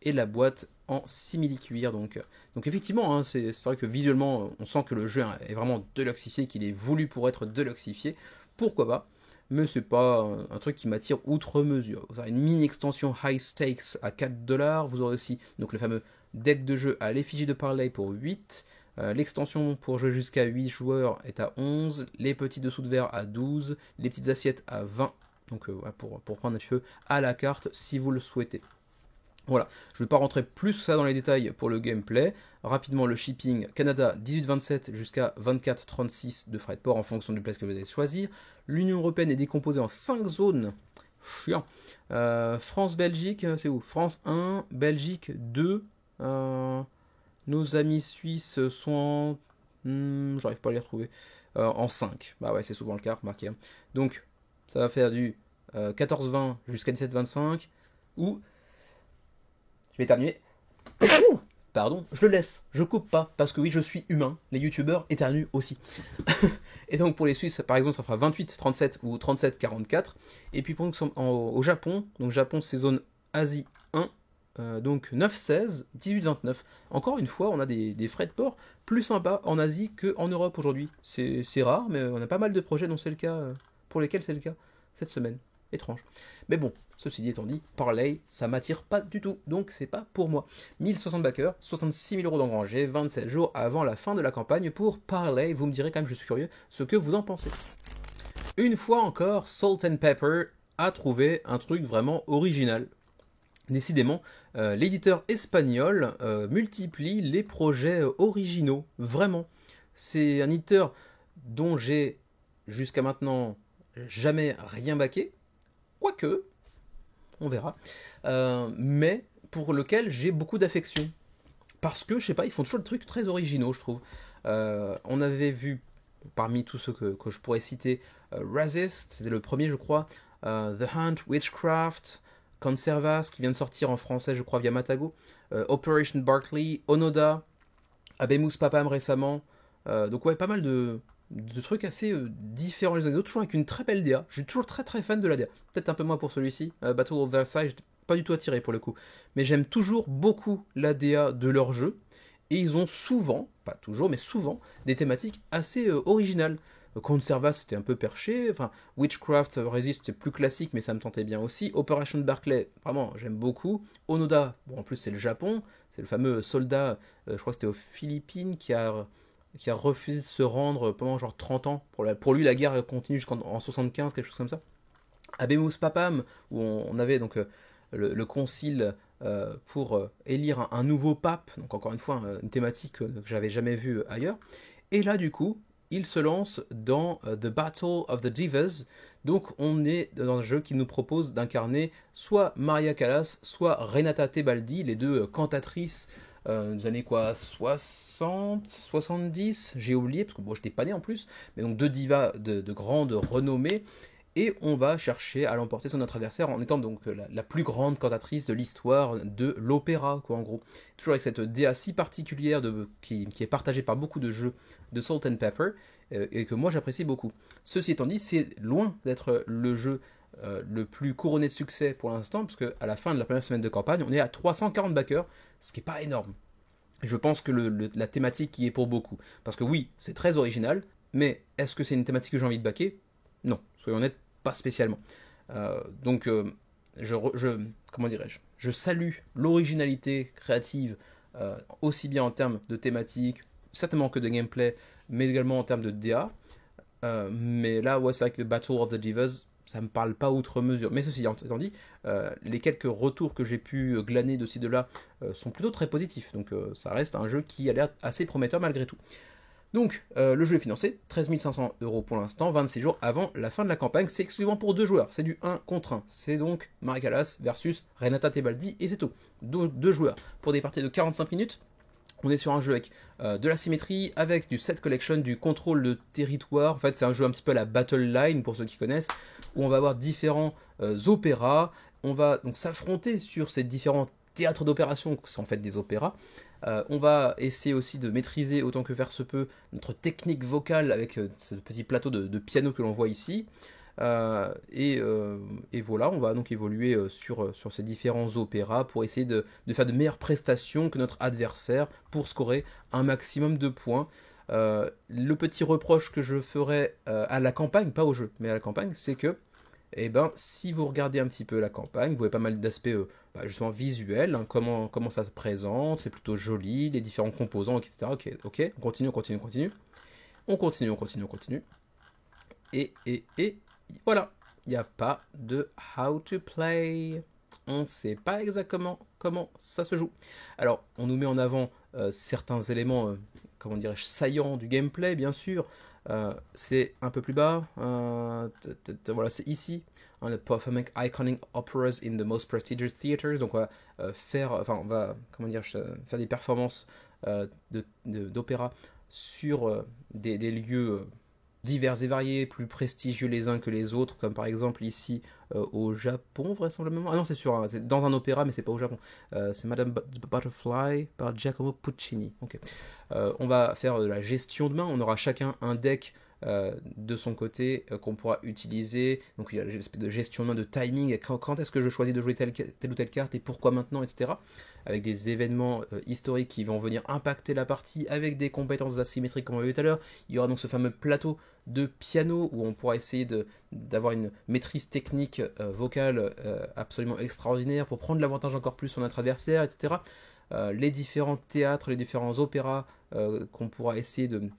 et la boîte en simili-cuir. Donc effectivement, hein, c'est vrai que visuellement, on sent que le jeu est vraiment deluxifié, qu'il est voulu pour être deluxifié. Pourquoi pas? Mais c'est pas un truc qui m'attire outre mesure. Vous aurez une mini extension High Stakes à 4$. Vous aurez aussi donc le fameux deck de jeu à l'effigie de Parley pour 8. L'extension pour jouer jusqu'à 8 joueurs est à 11. Les petits dessous de verre à 12. Les petites assiettes à 20. Donc pour prendre un petit peu à la carte si vous le souhaitez. Voilà, je ne vais pas rentrer plus ça dans les détails pour le gameplay. Rapidement, le shipping Canada 18,27 jusqu'à 24,36 de frais de port en fonction du place que vous allez choisir. L'Union Européenne est décomposée en 5 zones. Chiant. France-Belgique, c'est où? France 1, Belgique 2. Nos amis suisses sont en... j'arrive pas à les retrouver. En 5. Bah ouais, c'est souvent le cas, remarquez. Donc, ça va faire du 14-20 jusqu'à 17-25. Ou... je vais éternuer. Pardon, je le laisse, je coupe pas, parce que oui, je suis humain, les youtubeurs éternuent aussi. Et donc pour les Suisses, par exemple, ça fera 28-37 ou 37-44. Et puis pour nous, au Japon, donc Japon, c'est zone Asie 1, donc 9-16, 18-29. Encore une fois, on a des frais de port plus sympas en Asie qu'en Europe aujourd'hui. C'est rare, mais on a pas mal de projets dont c'est le cas, pour lesquels c'est le cas cette semaine. Étrange. Mais bon, ceci dit étant dit, Parley, ça m'attire pas du tout, donc c'est pas pour moi. 1060 backers, 66 000 € d'engrangés, 27 jours avant la fin de la campagne pour Parley. Vous me direz quand même, je suis curieux, ce que vous en pensez. Une fois encore, Salt and Pepper a trouvé un truc vraiment original. Décidément, l'éditeur espagnol multiplie les projets originaux, vraiment. C'est un éditeur dont j'ai jusqu'à maintenant jamais rien backé. quoique, on verra, mais pour lequel j'ai beaucoup d'affection. Parce que, je sais pas, ils font toujours des trucs très originaux, je trouve. On avait vu, parmi tous ceux que je pourrais citer, Resist, c'était le premier, je crois, The Hunt, Witchcraft, Conservas, qui vient de sortir en français, je crois, via Matago, Operation Barkley, Onoda, Abemus Papam récemment. Donc ouais, pas mal de trucs assez différents les uns des autres, toujours avec une très belle DA. Je suis toujours très très fan de la DA. Peut-être un peu moins pour celui-ci. Battle of Versailles, j'étais pas du tout attiré pour le coup. Mais j'aime toujours beaucoup la DA de leur jeu. Et ils ont souvent, pas toujours, mais souvent, des thématiques assez originales. Conserva, c'était un peu perché. Enfin, Witchcraft Resist, c'est plus classique, mais ça me tentait bien aussi. Operation Barclay, vraiment, j'aime beaucoup. Onoda, bon, en plus, c'est le Japon. C'est le fameux soldat, je crois que c'était aux Philippines, qui a refusé de se rendre pendant genre 30 ans. Pour lui, la guerre continue jusqu'en 75, quelque chose comme ça. Abemus Papam, où on avait donc le concile pour élire un nouveau pape, donc encore une fois une thématique que j'avais jamais vue ailleurs. Et là du coup, il se lance dans The Battle of the Divas, donc on est dans un jeu qui nous propose d'incarner soit Maria Callas, soit Renata Tebaldi, les deux cantatrices des années quoi, 60, 70, j'ai oublié, parce que bon, j'étais pas né en plus, mais donc deux divas de grande renommée, et on va chercher à l'emporter sur notre adversaire en étant donc la plus grande cantatrice de l'histoire de l'opéra, quoi, en gros. Toujours avec cette DA si particulière qui est partagée par beaucoup de jeux de Salt and Pepper, et que moi j'apprécie beaucoup. Ceci étant dit, c'est loin d'être le jeu le plus couronné de succès pour l'instant, parce qu'à la fin de la première semaine de campagne, on est à 340 backers, ce qui n'est pas énorme. Je pense que la thématique y est pour beaucoup. Parce que oui, c'est très original, mais est-ce que c'est une thématique que j'ai envie de backer? Non, soyons honnêtes, pas spécialement. Donc, comment dirais-je, je salue l'originalité créative, aussi bien en termes de thématique, certainement que de gameplay, mais également en termes de DA. Mais là, ouais, c'est vrai que le Battle of the Divas, ça me parle pas outre mesure. Mais ceci étant dit, les quelques retours que j'ai pu glaner de ci de là sont plutôt très positifs. Donc ça reste un jeu qui a l'air assez prometteur malgré tout. Donc, le jeu est financé, 13 500 € pour l'instant, 26 jours avant la fin de la campagne. C'est exclusivement pour 2 joueurs, c'est du 1 contre 1. C'est donc Maria Callas versus Renata Tebaldi, et c'est tout. 2 joueurs. Pour des parties de 45 minutes, on est sur un jeu avec de la symétrie, avec du set collection, du contrôle de territoire. En fait, c'est un jeu un petit peu à la Battle Line, pour ceux qui connaissent, où on va avoir différents opéras. On va donc s'affronter sur ces différents théâtres d'opération, qui sont en fait des opéras. On va essayer aussi de maîtriser autant que faire se peut notre technique vocale avec ce petit plateau de piano que l'on voit ici. Et voilà, on va donc évoluer sur ces différents opéras pour essayer de faire de meilleures prestations que notre adversaire pour scorer un maximum de points. Le petit reproche que je ferai à la campagne, pas au jeu, mais à la campagne, c'est que si vous regardez un petit peu la campagne, vous voyez pas mal d'aspects justement visuels, hein, comment ça se présente, c'est plutôt joli, les différents composants, etc. Ok, on continue. Et voilà, il n'y a pas de how to play. On ne sait pas exactement comment ça se joue. Alors, on nous met en avant certains éléments, comment dirais-je, saillants du gameplay, bien sûr. C'est un peu plus bas. Voilà, c'est ici. Hein, le performing iconic operas in the most prestigious theaters. Donc, on va faire des performances d'opéra sur des lieux divers et variés, plus prestigieux les uns que les autres, comme par exemple ici au Japon, vraisemblablement. Ah non, c'est dans un opéra, mais c'est pas au Japon. C'est Madame Butterfly par Giacomo Puccini. Okay. On va faire de la gestion de main. On aura chacun un deck de son côté qu'on pourra utiliser. Donc il y a l'espèce de gestion de main, de timing. Quand est-ce que je choisis de jouer telle ou telle carte et pourquoi maintenant, etc. Avec des événements historiques qui vont venir impacter la partie avec des compétences asymétriques comme on l'a vu tout à l'heure. Il y aura donc ce fameux plateau de piano où on pourra essayer d'avoir une maîtrise technique vocale absolument extraordinaire pour prendre l'avantage encore plus sur notre adversaire, etc. Les différents théâtres, les différents opéras qu'on pourra essayer de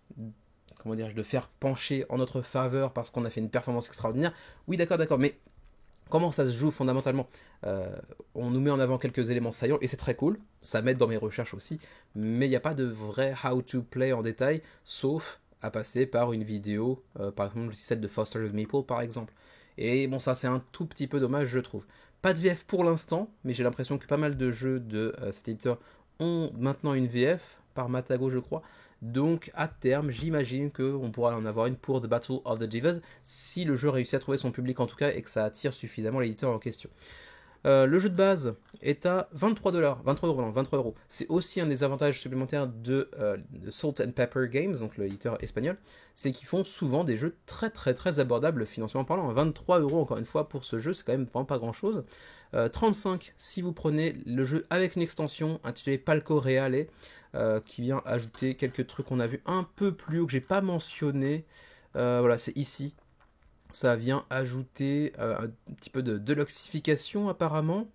faire pencher en notre faveur parce qu'on a fait une performance extraordinaire. Oui, d'accord, mais comment ça se joue fondamentalement? On nous met en avant quelques éléments saillants et c'est très cool, ça m'aide dans mes recherches aussi, mais il n'y a pas de vrai how to play en détail, sauf à passer par une vidéo, par exemple celle de Foster the Meeple par exemple. Et bon, ça c'est un tout petit peu dommage, je trouve. Pas de VF pour l'instant, mais j'ai l'impression que pas mal de jeux de cet éditeur ont maintenant une VF, par Matago je crois. Donc à terme, j'imagine qu'on pourra en avoir une pour The Battle of the Divas, si le jeu réussit à trouver son public en tout cas, et que ça attire suffisamment l'éditeur en question. Le jeu de base est à 23$, 23€. C'est aussi un des avantages supplémentaires de Salt and Pepper Games, donc l'éditeur espagnol, c'est qu'ils font souvent des jeux très très très abordables financièrement parlant. 23€ encore une fois pour ce jeu, c'est quand même vraiment pas grand chose. 35 si vous prenez le jeu avec une extension intitulée Palco Reale, qui vient ajouter quelques trucs qu'on a vu un peu plus haut que j'ai pas mentionné. Voilà, c'est ici. Ça vient ajouter un petit peu de deluxification apparemment,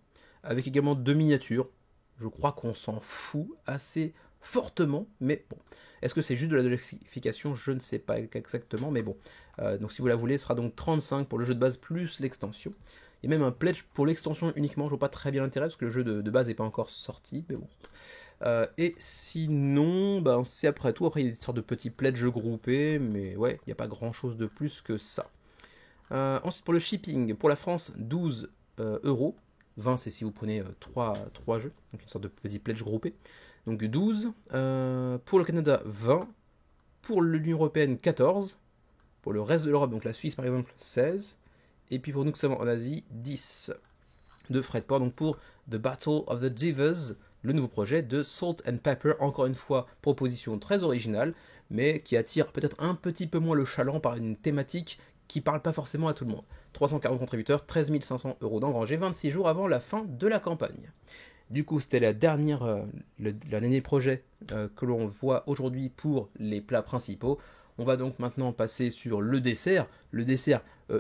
avec également 2 miniatures. Je crois qu'on s'en fout assez fortement, mais bon. Est-ce que c'est juste de la deluxification? Je ne sais pas exactement, mais bon. Donc si vous la voulez, ce sera donc 35 pour le jeu de base plus l'extension. Il y a même un pledge pour l'extension uniquement, je vois pas très bien l'intérêt, parce que le jeu de base n'est pas encore sorti, mais bon. Et sinon, ben, c'est après tout, après il y a des sortes de petits pledges groupés, mais ouais, il n'y a pas grand chose de plus que ça. Ensuite pour le shipping, pour la France 12€, 20 c'est si vous prenez 3 jeux, donc une sorte de petit pledge groupé, donc 12, pour le Canada 20, pour l'Union Européenne 14, pour le reste de l'Europe, donc la Suisse par exemple 16, et puis pour nous que sommes en Asie 10 de frais de port, donc pour The Battle of the Divas, le nouveau projet de Salt and Pepper, encore une fois proposition très originale, mais qui attire peut-être un petit peu moins le chaland par une thématique qui parle pas forcément à tout le monde. 340 contributeurs, 13 500€ d'engrangés, 26 jours avant la fin de la campagne. Du coup, c'était le dernier projet que l'on voit aujourd'hui pour les plats principaux. On va donc maintenant passer sur le dessert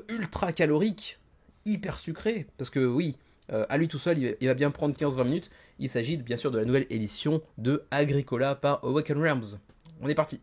ultra calorique, hyper sucré, parce que oui, à lui tout seul, il va bien prendre 15-20 minutes. Il s'agit bien sûr de la nouvelle édition de Agricola par Awaken Realms. On est parti.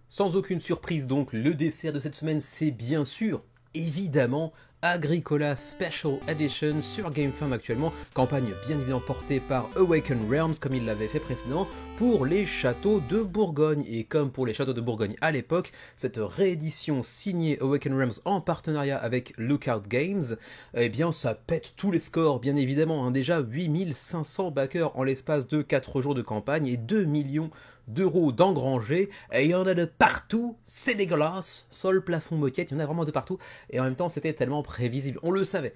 Sans aucune surprise donc, le dessert de cette semaine, c'est bien sûr, évidemment, Agricola Special Edition sur GameFam actuellement, campagne bien évidemment portée par Awaken Realms comme il l'avait fait précédemment pour les châteaux de Bourgogne. Et comme pour les châteaux de Bourgogne à l'époque, cette réédition signée Awaken Realms en partenariat avec Lookout Games, eh bien ça pète tous les scores bien évidemment, hein. Déjà 8500 backers en l'espace de 4 jours de campagne et 2 millions d'euros d'engrangés, et il y en a de partout, c'est dégueulasse, sol, plafond, moquette, il y en a vraiment de partout, et en même temps c'était tellement prévisible, on le savait,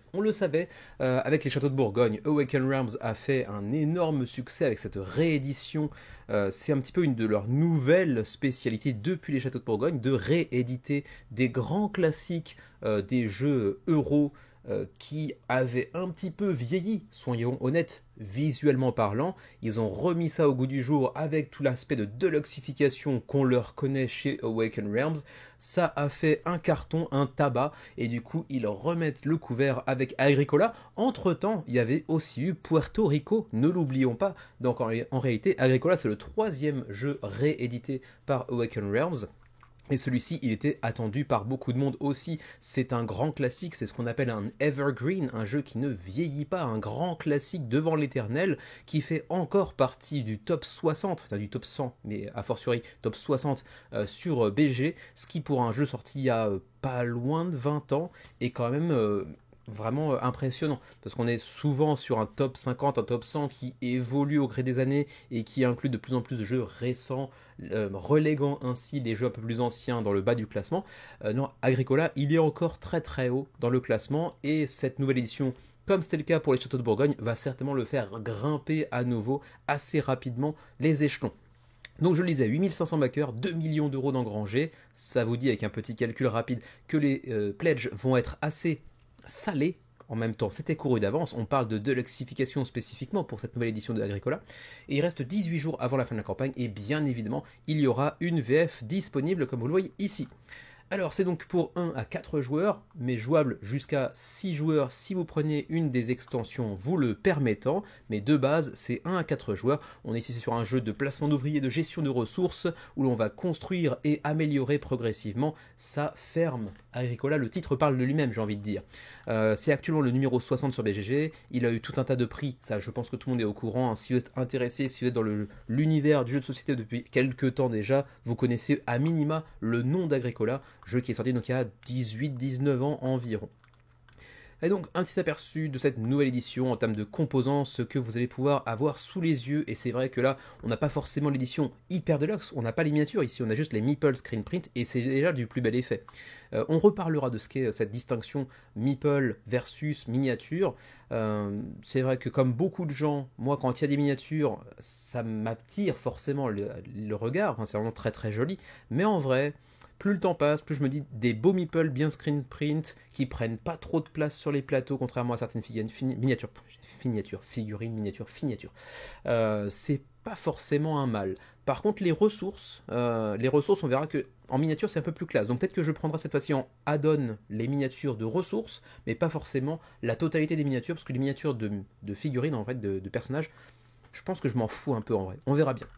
avec les châteaux de Bourgogne, Awaken Realms a fait un énorme succès avec cette réédition, c'est un petit peu une de leurs nouvelles spécialités depuis les châteaux de Bourgogne, de rééditer des grands classiques des jeux euro, qui avaient un petit peu vieilli, soyons honnêtes, visuellement parlant. Ils ont remis ça au goût du jour avec tout l'aspect de deluxification qu'on leur connaît chez Awaken Realms. Ça a fait un carton, un tabac, et du coup ils remettent le couvert avec Agricola. Entre temps, il y avait aussi eu Puerto Rico, ne l'oublions pas. Donc en réalité, Agricola c'est le 3e jeu réédité par Awaken Realms. Et celui-ci, il était attendu par beaucoup de monde aussi. C'est un grand classique, c'est ce qu'on appelle un evergreen, un jeu qui ne vieillit pas, un grand classique devant l'éternel, qui fait encore partie du top 60, enfin du top 100, mais a fortiori top 60 sur BG, ce qui pour un jeu sorti il y a pas loin de 20 ans est quand même vraiment impressionnant, parce qu'on est souvent sur un top 50, un top 100 qui évolue au gré des années et qui inclut de plus en plus de jeux récents, reléguant ainsi les jeux un peu plus anciens dans le bas du classement. Non, Agricola, il est encore très très haut dans le classement, et cette nouvelle édition, comme c'était le cas pour les châteaux de Bourgogne, va certainement le faire grimper à nouveau assez rapidement les échelons. Donc je le disais, 8500 backers, 2 millions d'euros d'engrangés, ça vous dit avec un petit calcul rapide que les pledges vont être assez salés. En même temps, c'était couru d'avance, on parle de deluxification spécifiquement pour cette nouvelle édition de Agricola, et il reste 18 jours avant la fin de la campagne, et bien évidemment, il y aura une VF disponible comme vous le voyez ici. Alors c'est donc pour 1 à 4 joueurs, mais jouable jusqu'à 6 joueurs si vous prenez une des extensions vous le permettant, mais de base c'est 1 à 4 joueurs. On est ici sur un jeu de placement d'ouvriers, de gestion de ressources, où l'on va construire et améliorer progressivement sa ferme. Agricola, le titre parle de lui-même, j'ai envie de dire. C'est actuellement le numéro 60 sur BGG, il a eu tout un tas de prix, ça je pense que tout le monde est au courant, hein. Si vous êtes intéressé, si vous êtes dans l'univers du jeu de société depuis quelques temps déjà, vous connaissez à minima le nom d'Agricola, jeu qui est sorti donc il y a 18-19 ans environ. Et donc un petit aperçu de cette nouvelle édition en termes de composants, ce que vous allez pouvoir avoir sous les yeux, et c'est vrai que là on n'a pas forcément l'édition hyper deluxe, on n'a pas les miniatures, ici on a juste les meeple screen print et c'est déjà du plus bel effet. On reparlera de ce qu'est cette distinction meeple versus miniature. C'est vrai que comme beaucoup de gens, moi quand il y a des miniatures, ça m'attire forcément le regard, enfin, c'est vraiment très très joli, mais en vrai, plus le temps passe, plus je me dis des beaux meeples bien screen print qui prennent pas trop de place sur les plateaux, contrairement à certaines figurines, c'est pas forcément un mal. Par contre, les ressources, on verra que en miniature c'est un peu plus classe. Donc peut-être que je prendrai cette fois-ci en add-on les miniatures de ressources, mais pas forcément la totalité des miniatures, parce que les miniatures de figurines, en fait, de personnages, je pense que je m'en fous un peu en vrai. On verra bien.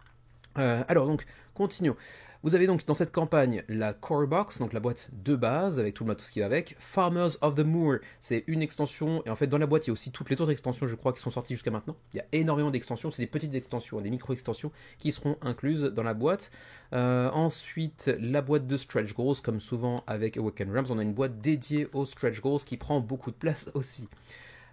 Alors donc, continuons. Vous avez donc dans cette campagne la Core Box, donc la boîte de base avec tout le matos qui va avec. Farmers of the Moor, c'est une extension, et en fait dans la boîte il y a aussi toutes les autres extensions je crois qui sont sorties jusqu'à maintenant. Il y a énormément d'extensions, c'est des petites extensions, des micro-extensions qui seront incluses dans la boîte. Ensuite, la boîte de Stretch Goals, comme souvent avec Awakened Realms, on a une boîte dédiée aux Stretch Goals qui prend beaucoup de place aussi.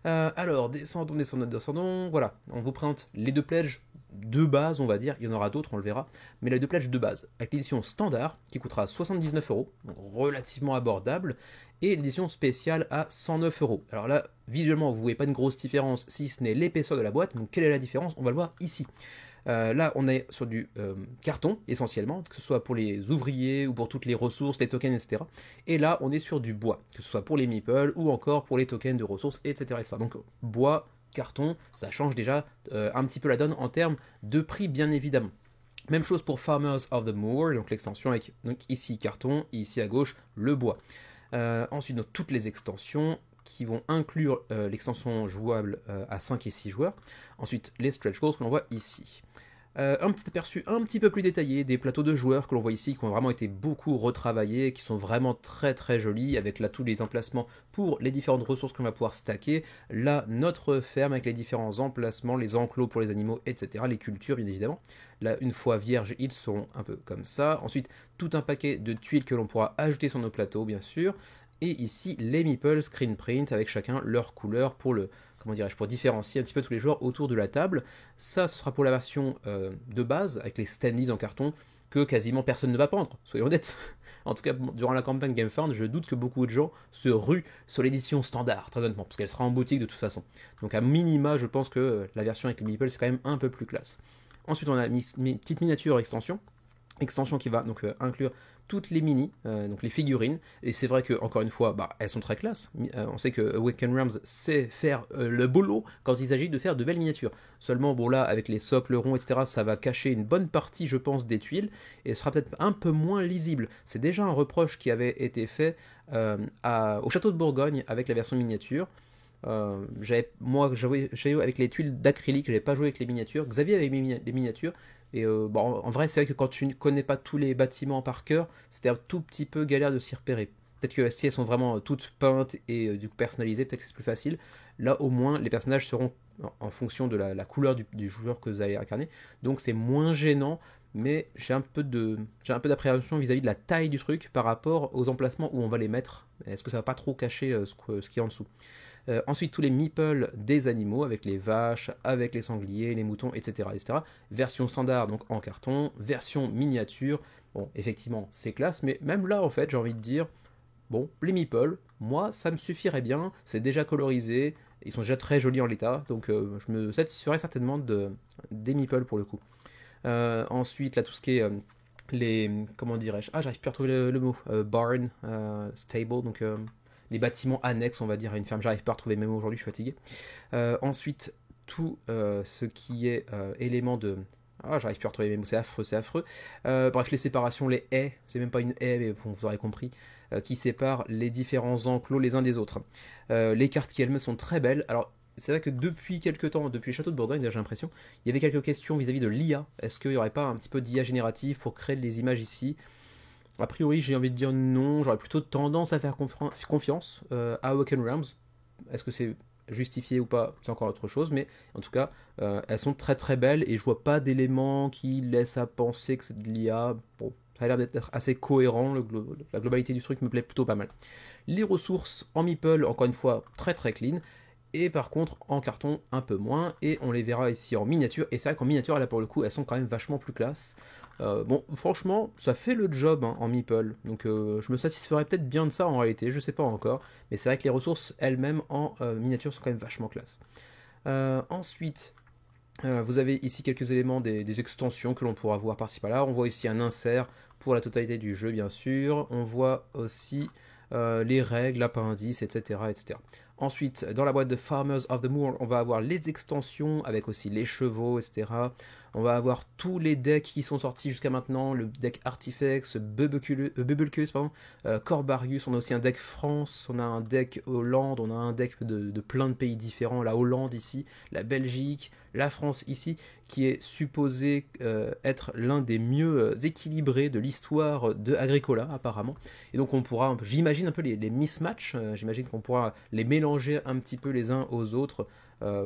Alors, descendons, voilà, on vous présente les deux pledges de base, on va dire, il y en aura d'autres, on le verra, mais les deux pledges de base, avec l'édition standard, qui coûtera 79€, donc relativement abordable, et l'édition spéciale à 109€. Alors là, visuellement, vous ne voyez pas une grosse différence, si ce n'est l'épaisseur de la boîte, donc quelle est la différence? On va le voir ici. Là, on est sur du carton, essentiellement, que ce soit pour les ouvriers ou pour toutes les ressources, les tokens, etc. Et là, on est sur du bois, que ce soit pour les meeples ou encore pour les tokens de ressources, etc. etc. Donc, bois, carton, ça change déjà un petit peu la donne en termes de prix, bien évidemment. Même chose pour Farmers of the Moor, donc l'extension avec donc ici carton, et ici à gauche le bois. Ensuite, donc, toutes les extensions qui vont inclure l'extension jouable à 5 et 6 joueurs. Ensuite, les stretch goals que l'on voit ici. Un petit aperçu un petit peu plus détaillé des plateaux de joueurs que l'on voit ici, qui ont vraiment été beaucoup retravaillés, qui sont vraiment très très jolis, avec là tous les emplacements pour les différentes ressources qu'on va pouvoir stacker. Là, notre ferme avec les différents emplacements, les enclos pour les animaux, etc. Les cultures, bien évidemment. Là, une fois vierges, ils seront un peu comme ça. Ensuite, tout un paquet de tuiles que l'on pourra ajouter sur nos plateaux, bien sûr. Et ici, les meeples screen print avec chacun leur couleur pour pour différencier un petit peu tous les joueurs autour de la table. Ça, ce sera pour la version de base, avec les standees en carton, que quasiment personne ne va prendre, soyons honnêtes. En tout cas, durant la campagne GameFound, je doute que beaucoup de gens se ruent sur l'édition standard, très honnêtement, parce qu'elle sera en boutique de toute façon. Donc à minima, je pense que la version avec les meeples, c'est quand même un peu plus classe. Ensuite, on a une petite miniature extension qui va donc inclure toutes les mini, donc les figurines, et c'est vrai que encore une fois, elles sont très classe. On sait que Awakened Realms sait faire le boulot quand il s'agit de faire de belles miniatures. Seulement, bon là, avec les socles ronds, etc., ça va cacher une bonne partie, je pense, des tuiles, et ce sera peut-être un peu moins lisible. C'est déjà un reproche qui avait été fait au château de Bourgogne avec la version miniature. Moi, j'avais avec les tuiles d'acrylique, j'avais pas joué avec les miniatures. Xavier avait les miniatures. Et en vrai, c'est vrai que quand tu ne connais pas tous les bâtiments par cœur, c'était un tout petit peu galère de s'y repérer. Peut-être que si elles sont vraiment toutes peintes et du coup personnalisées, peut-être que c'est plus facile. Là, au moins, les personnages seront en fonction de la couleur du joueur que vous allez incarner. Donc, c'est moins gênant, mais j'ai un peu d'appréhension vis-à-vis de la taille du truc par rapport aux emplacements où on va les mettre. Est-ce que ça va pas trop cacher ce qu'il y a en dessous? Ensuite, tous les meeples des animaux, avec les vaches, avec les sangliers, les moutons, etc., etc. Version standard, donc en carton. Version miniature. Bon, effectivement, c'est classe, mais même là, en fait, j'ai envie de dire, bon, les meeples, moi, ça me suffirait bien. C'est déjà colorisé. Ils sont déjà très jolis en l'état. Donc, je me satisferais certainement des meeples pour le coup. Ensuite, là, tout ce qui est comment dirais-je? Ah, j'arrive plus à retrouver le mot. Barn, stable, donc les bâtiments annexes, on va dire, à une ferme. J'arrive pas à retrouver mes mots aujourd'hui, je suis fatigué. Ensuite, tout ce qui est élément Ah, j'arrive plus à retrouver mes mots, c'est affreux, c'est affreux. Bref, les séparations, les haies, c'est même pas une haie, mais bon, vous aurez compris, qui séparent les différents enclos les uns des autres. Les cartes qui elles-mêmes sont très belles. Alors, c'est vrai que depuis quelques temps, depuis les châteaux de Bourgogne, j'ai l'impression, il y avait quelques questions vis-à-vis de l'IA. Est-ce qu'il n'y aurait pas un petit peu d'IA générative pour créer les images ici? A priori, j'ai envie de dire non, j'aurais plutôt tendance à faire confiance à Awoken Realms. Est-ce que c'est justifié ou pas? C'est encore autre chose, mais en tout cas, elles sont très très belles et je vois pas d'éléments qui laissent à penser que c'est de l'IA. Bon, ça a l'air d'être assez cohérent, la globalité du truc me plaît plutôt pas mal. Les ressources en meeple, encore une fois, très très clean. Et par contre, en carton, un peu moins. Et on les verra ici en miniature. Et c'est vrai qu'en miniature, là pour le coup, elles sont quand même vachement plus classe. Bon, franchement, ça fait le job hein, en meeple. Donc je me satisferais peut-être bien de ça en réalité, je sais pas encore. Mais c'est vrai que les ressources elles-mêmes en miniature sont quand même vachement classe. Ensuite, vous avez ici quelques éléments des extensions que l'on pourra voir par-ci par-là. On voit ici un insert pour la totalité du jeu, bien sûr. On voit aussi les règles, l'appendice, etc., etc. Ensuite, dans la boîte de Farmers of the Moor, on va avoir les extensions avec aussi les chevaux, etc. On va avoir tous les decks qui sont sortis jusqu'à maintenant, le deck Artifex, Bubulcus, Corbarius, on a aussi un deck France, on a un deck Hollande, on a un deck de plein de pays différents, la Hollande ici, la Belgique, la France ici, qui est supposé être l'un des mieux équilibrés de l'histoire de Agricola apparemment. Et donc on pourra, j'imagine un peu les mismatchs, j'imagine qu'on pourra les mélanger un petit peu les uns aux autres,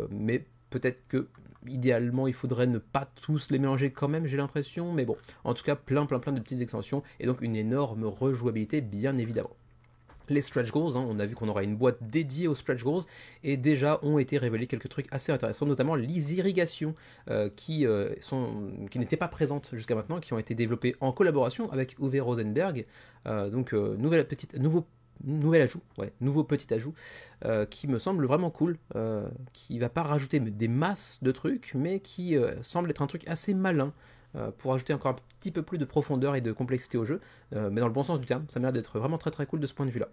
mais peut-être que idéalement il faudrait ne pas tous les mélanger quand même, j'ai l'impression, mais bon, en tout cas plein de petites extensions, et donc une énorme rejouabilité bien évidemment. Les stretch goals, hein, on a vu qu'on aura une boîte dédiée aux stretch goals et déjà ont été révélés quelques trucs assez intéressants, notamment les irrigations qui n'étaient pas présentes jusqu'à maintenant, qui ont été développées en collaboration avec Uwe Rosenberg. Nouveau petit ajout qui me semble vraiment cool, qui va pas rajouter des masses de trucs, mais qui semble être un truc assez malin. Pour ajouter encore un petit peu plus de profondeur et de complexité au jeu, mais dans le bon sens du terme, ça m'a l'air d'être vraiment très très cool de ce point de vue là.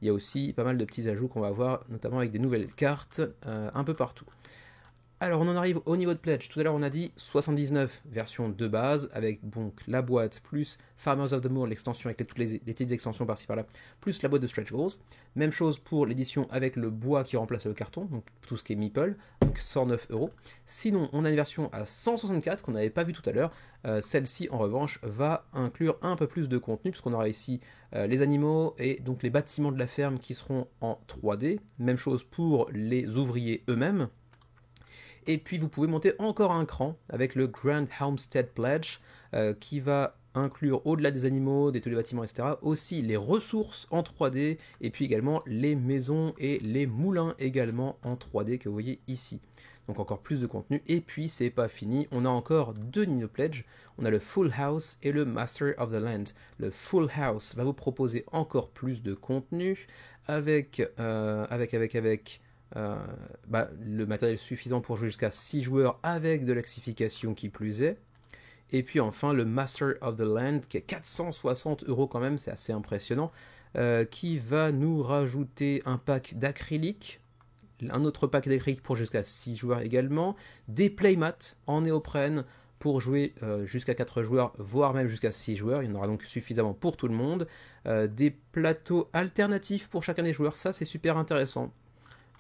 Il y a aussi pas mal de petits ajouts qu'on va voir, notamment avec des nouvelles cartes un peu partout. Alors on en arrive au niveau de pledge. Tout à l'heure on a dit 79 versions de base avec donc la boîte plus Farmers of the Moor, l'extension avec toutes les petites extensions par-ci par-là, plus la boîte de stretch goals. Même chose pour l'édition avec le bois qui remplace le carton, donc tout ce qui est meeple, donc 109 €. Sinon on a une version à 164 qu'on n'avait pas vu tout à l'heure. Celle-ci en revanche va inclure un peu plus de contenu puisqu'on aura ici les animaux et donc les bâtiments de la ferme qui seront en 3D. Même chose pour les ouvriers eux-mêmes. Et puis vous pouvez monter encore un cran avec le Grand Homestead Pledge qui va inclure au-delà des animaux, tous les bâtiments, etc. aussi les ressources en 3D et puis également les maisons et les moulins également en 3D que vous voyez ici. Donc encore plus de contenu. Et puis c'est pas fini, on a encore deux Nino Pledge. On a le Full House et le Master of the Land. Le Full House va vous proposer encore plus de contenu avec le matériel suffisant pour jouer jusqu'à 6 joueurs avec de l'axification qui plus est. Et puis enfin le Master of the Land qui est 460 € quand même, c'est assez impressionnant, qui va nous rajouter un pack d'acrylique, un autre pack d'acrylique pour jusqu'à 6 joueurs également, des playmats en néoprène pour jouer jusqu'à 4 joueurs, voire même jusqu'à 6 joueurs, il y en aura donc suffisamment pour tout le monde, des plateaux alternatifs pour chacun des joueurs, ça c'est super intéressant.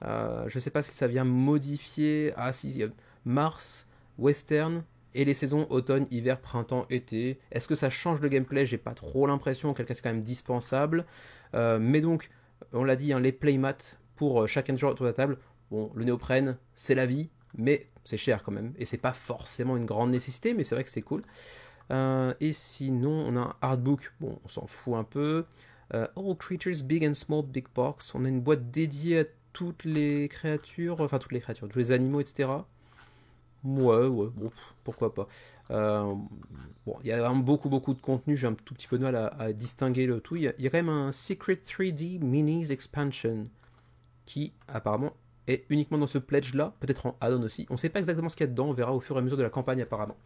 Je ne sais pas si ça vient modifier. Ah si, Mars, Western et les saisons automne, hiver, printemps, été. Est-ce que ça change le gameplay? J'ai pas trop l'impression, auquel cas c'est quand même dispensable. Mais donc, on l'a dit, hein, les playmats pour chacun des joueurs autour de la table. Bon, le néoprène, c'est la vie, mais c'est cher quand même. Et c'est pas forcément une grande nécessité, mais c'est vrai que c'est cool. Et sinon, on a un artbook. Bon, on s'en fout un peu. All creatures, big and small, big box. On a une boîte dédiée à toutes les créatures, tous les animaux, etc. Ouais, bon, pourquoi pas. Il y a vraiment beaucoup de contenu, j'ai un tout petit peu de mal à distinguer le tout. Il y a quand même un Secret 3D Minis Expansion qui apparemment est uniquement dans ce pledge-là, peut-être en add-on aussi. On ne sait pas exactement ce qu'il y a dedans, on verra au fur et à mesure de la campagne apparemment.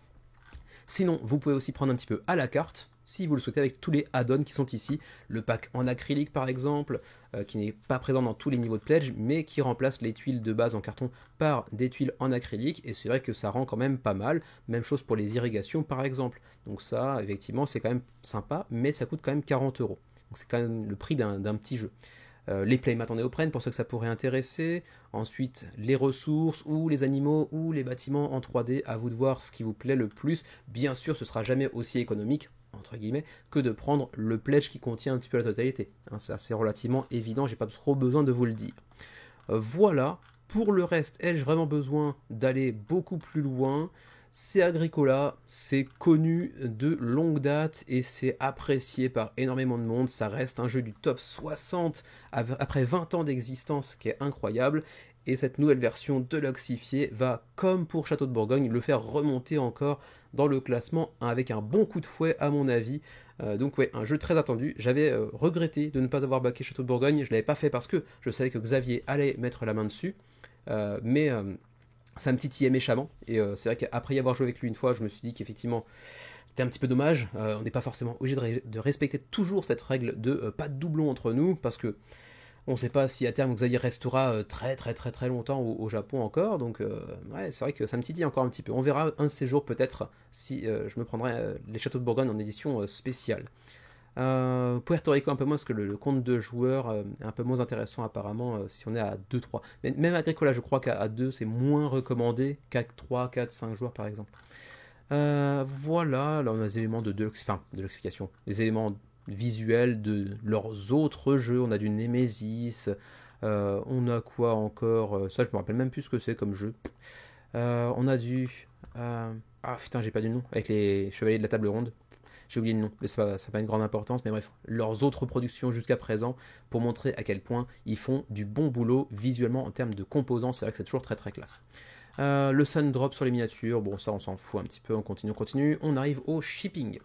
Sinon, vous pouvez aussi prendre un petit peu à la carte. si vous le souhaitez, avec tous les add-ons qui sont ici. Le pack en acrylique par exemple, qui n'est pas présent dans tous les niveaux de pledge, mais qui remplace les tuiles de base en carton par des tuiles en acrylique, et c'est vrai que ça rend quand même pas mal. Même chose pour les irrigations par exemple. Donc ça, effectivement, c'est quand même sympa, mais ça coûte quand même 40 euros. Donc c'est quand même le prix d'un petit jeu. Les playmats en néoprène pour ceux que ça pourrait intéresser. Ensuite, les ressources ou les animaux ou les bâtiments en 3D. À vous de voir ce qui vous plaît le plus. Bien sûr, ce sera jamais aussi économique, entre guillemets, que de prendre le pledge qui contient un petit peu la totalité. Hein, c'est relativement évident, j'ai pas trop besoin de vous le dire. Voilà. Pour le reste, ai-je vraiment besoin d'aller beaucoup plus loin ? C'est Agricola, c'est connu de longue date et c'est apprécié par énormément de monde. Ça reste un jeu du top 60 après 20 ans d'existence qui est incroyable. Et cette nouvelle version deluxifiée va, comme pour Château de Bourgogne, le faire remonter encore dans le classement avec un bon coup de fouet à mon avis. Donc ouais, un jeu très attendu. J'avais regretté de ne pas avoir backé Château de Bourgogne. Je ne l'avais pas fait parce que je savais que Xavier allait mettre la main dessus. Mais ça me titillait méchamment, et c'est vrai qu'après y avoir joué avec lui une fois, je me suis dit qu'effectivement c'était un petit peu dommage. On n'est pas forcément obligé de respecter toujours cette règle de pas de doublon entre nous, parce que on ne sait pas si à terme Xavier restera très très très très longtemps au Japon encore, donc ouais, c'est vrai que ça me titille encore un petit peu. On verra un de ces jours peut-être si je me prendrai les Châteaux de Bourgogne en édition spéciale. Puerto Rico un peu moins parce que le compte de joueurs est un peu moins intéressant apparemment si on est à 2-3. Mais même Agricola, je crois qu'à 2 c'est moins recommandé qu'à 3, 4, 5 joueurs par exemple. Voilà, là on a des éléments de luxification, des éléments visuels de leurs autres jeux. On a du Nemesis, on a quoi encore, ça je me rappelle même plus ce que c'est comme jeu. On a du... ah putain, j'ai pas du nom, avec les Chevaliers de la Table Ronde. J'ai oublié le nom, mais ça n'a pas une grande importance, mais bref, leurs autres productions jusqu'à présent, pour montrer à quel point ils font du bon boulot visuellement en termes de composants. C'est vrai que c'est toujours très très classe. Le Sun Drop sur les miniatures, bon ça on s'en fout un petit peu, on continue. On arrive au shipping.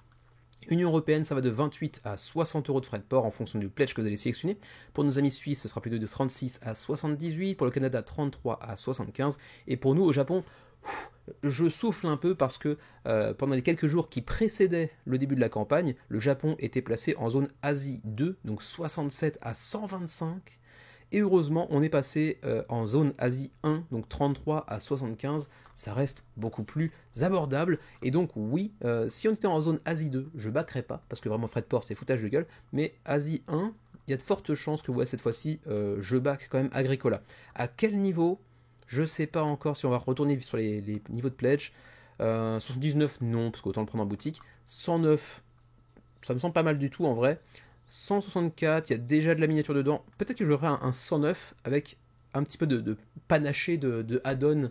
Union Européenne, ça va de 28 à 60 euros de frais de port en fonction du pledge que vous allez sélectionner. Pour nos amis suisses, ce sera plutôt de 36 à 78. Pour le Canada, 33 à 75. Et pour nous, au Japon, je souffle un peu parce que pendant les quelques jours qui précédaient le début de la campagne, le Japon était placé en zone Asie 2, donc 67 à 125. Et heureusement, on est passé en zone Asie 1, donc 33 à 75. Ça reste beaucoup plus abordable. Et donc oui, si on était en zone Asie 2, je backerais pas, parce que vraiment frais de port, c'est foutage de gueule. Mais Asie 1, il y a de fortes chances que cette fois-ci, je back quand même Agricola. À quel niveau ? Je sais pas encore si on va retourner sur les niveaux de pledge. 79, non, parce qu'autant le prendre en boutique. 109, ça me semble pas mal du tout en vrai. 164, il y a déjà de la miniature dedans. Peut-être que je ferai un 109 avec un petit peu de panaché de add-on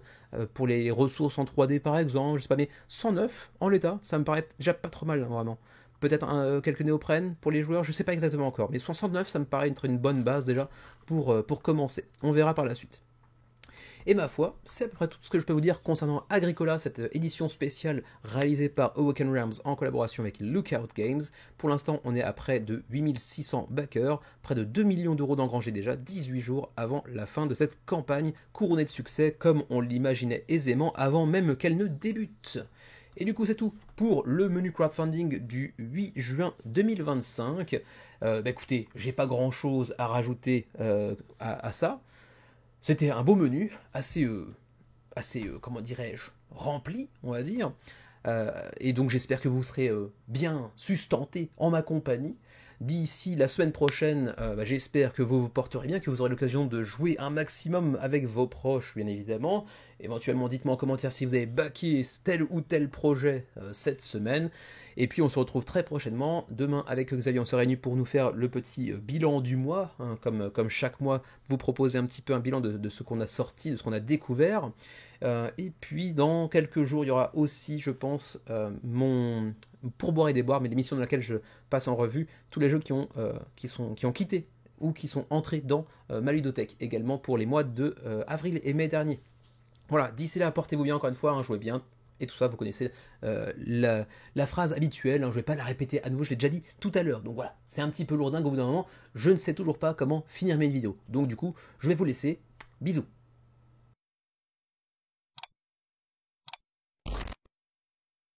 pour les ressources en 3D par exemple, je sais pas, mais 109 en l'état, ça me paraît déjà pas trop mal, hein, vraiment. Peut-être quelques néoprènes pour les joueurs, je sais pas exactement encore, mais 69 ça me paraît être une bonne base déjà pour commencer. On verra par la suite. Et ma foi, c'est à peu près tout ce que je peux vous dire concernant Agricola, cette édition spéciale réalisée par Awoken Realms en collaboration avec Lookout Games. Pour l'instant, on est à près de 8600 backers, près de 2 millions d'euros d'engrangés déjà, 18 jours avant la fin de cette campagne couronnée de succès, comme on l'imaginait aisément avant même qu'elle ne débute. Et du coup, c'est tout pour le menu crowdfunding du 8 juin 2025. Écoutez, j'ai pas grand chose à rajouter à ça. C'était un beau menu, assez comment dirais-je, rempli, on va dire. Et donc j'espère que vous serez bien sustenté en ma compagnie. D'ici la semaine prochaine, j'espère que vous vous porterez bien, que vous aurez l'occasion de jouer un maximum avec vos proches, bien évidemment. Éventuellement, dites-moi en commentaire si vous avez backé tel ou tel projet cette semaine. Et puis on se retrouve très prochainement. Demain, avec Xavier, on se réunit pour nous faire le petit bilan du mois. Hein, comme chaque mois, vous proposez un petit peu un bilan de ce qu'on a sorti, de ce qu'on a découvert. Et puis dans quelques jours, il y aura aussi, je pense, mon pourboire et déboire, mais l'émission dans laquelle je passe en revue tous les jeux qui ont quitté ou qui sont entrés dans ma ludothèque, également pour les mois de avril et mai dernier. Voilà, d'ici là, portez-vous bien encore une fois, hein, jouez bien. Et tout ça, vous connaissez la phrase habituelle, hein, je ne vais pas la répéter à nouveau, je l'ai déjà dit tout à l'heure. Donc voilà, c'est un petit peu lourdingue au bout d'un moment, je ne sais toujours pas comment finir mes vidéos. Donc du coup, je vais vous laisser. Bisous.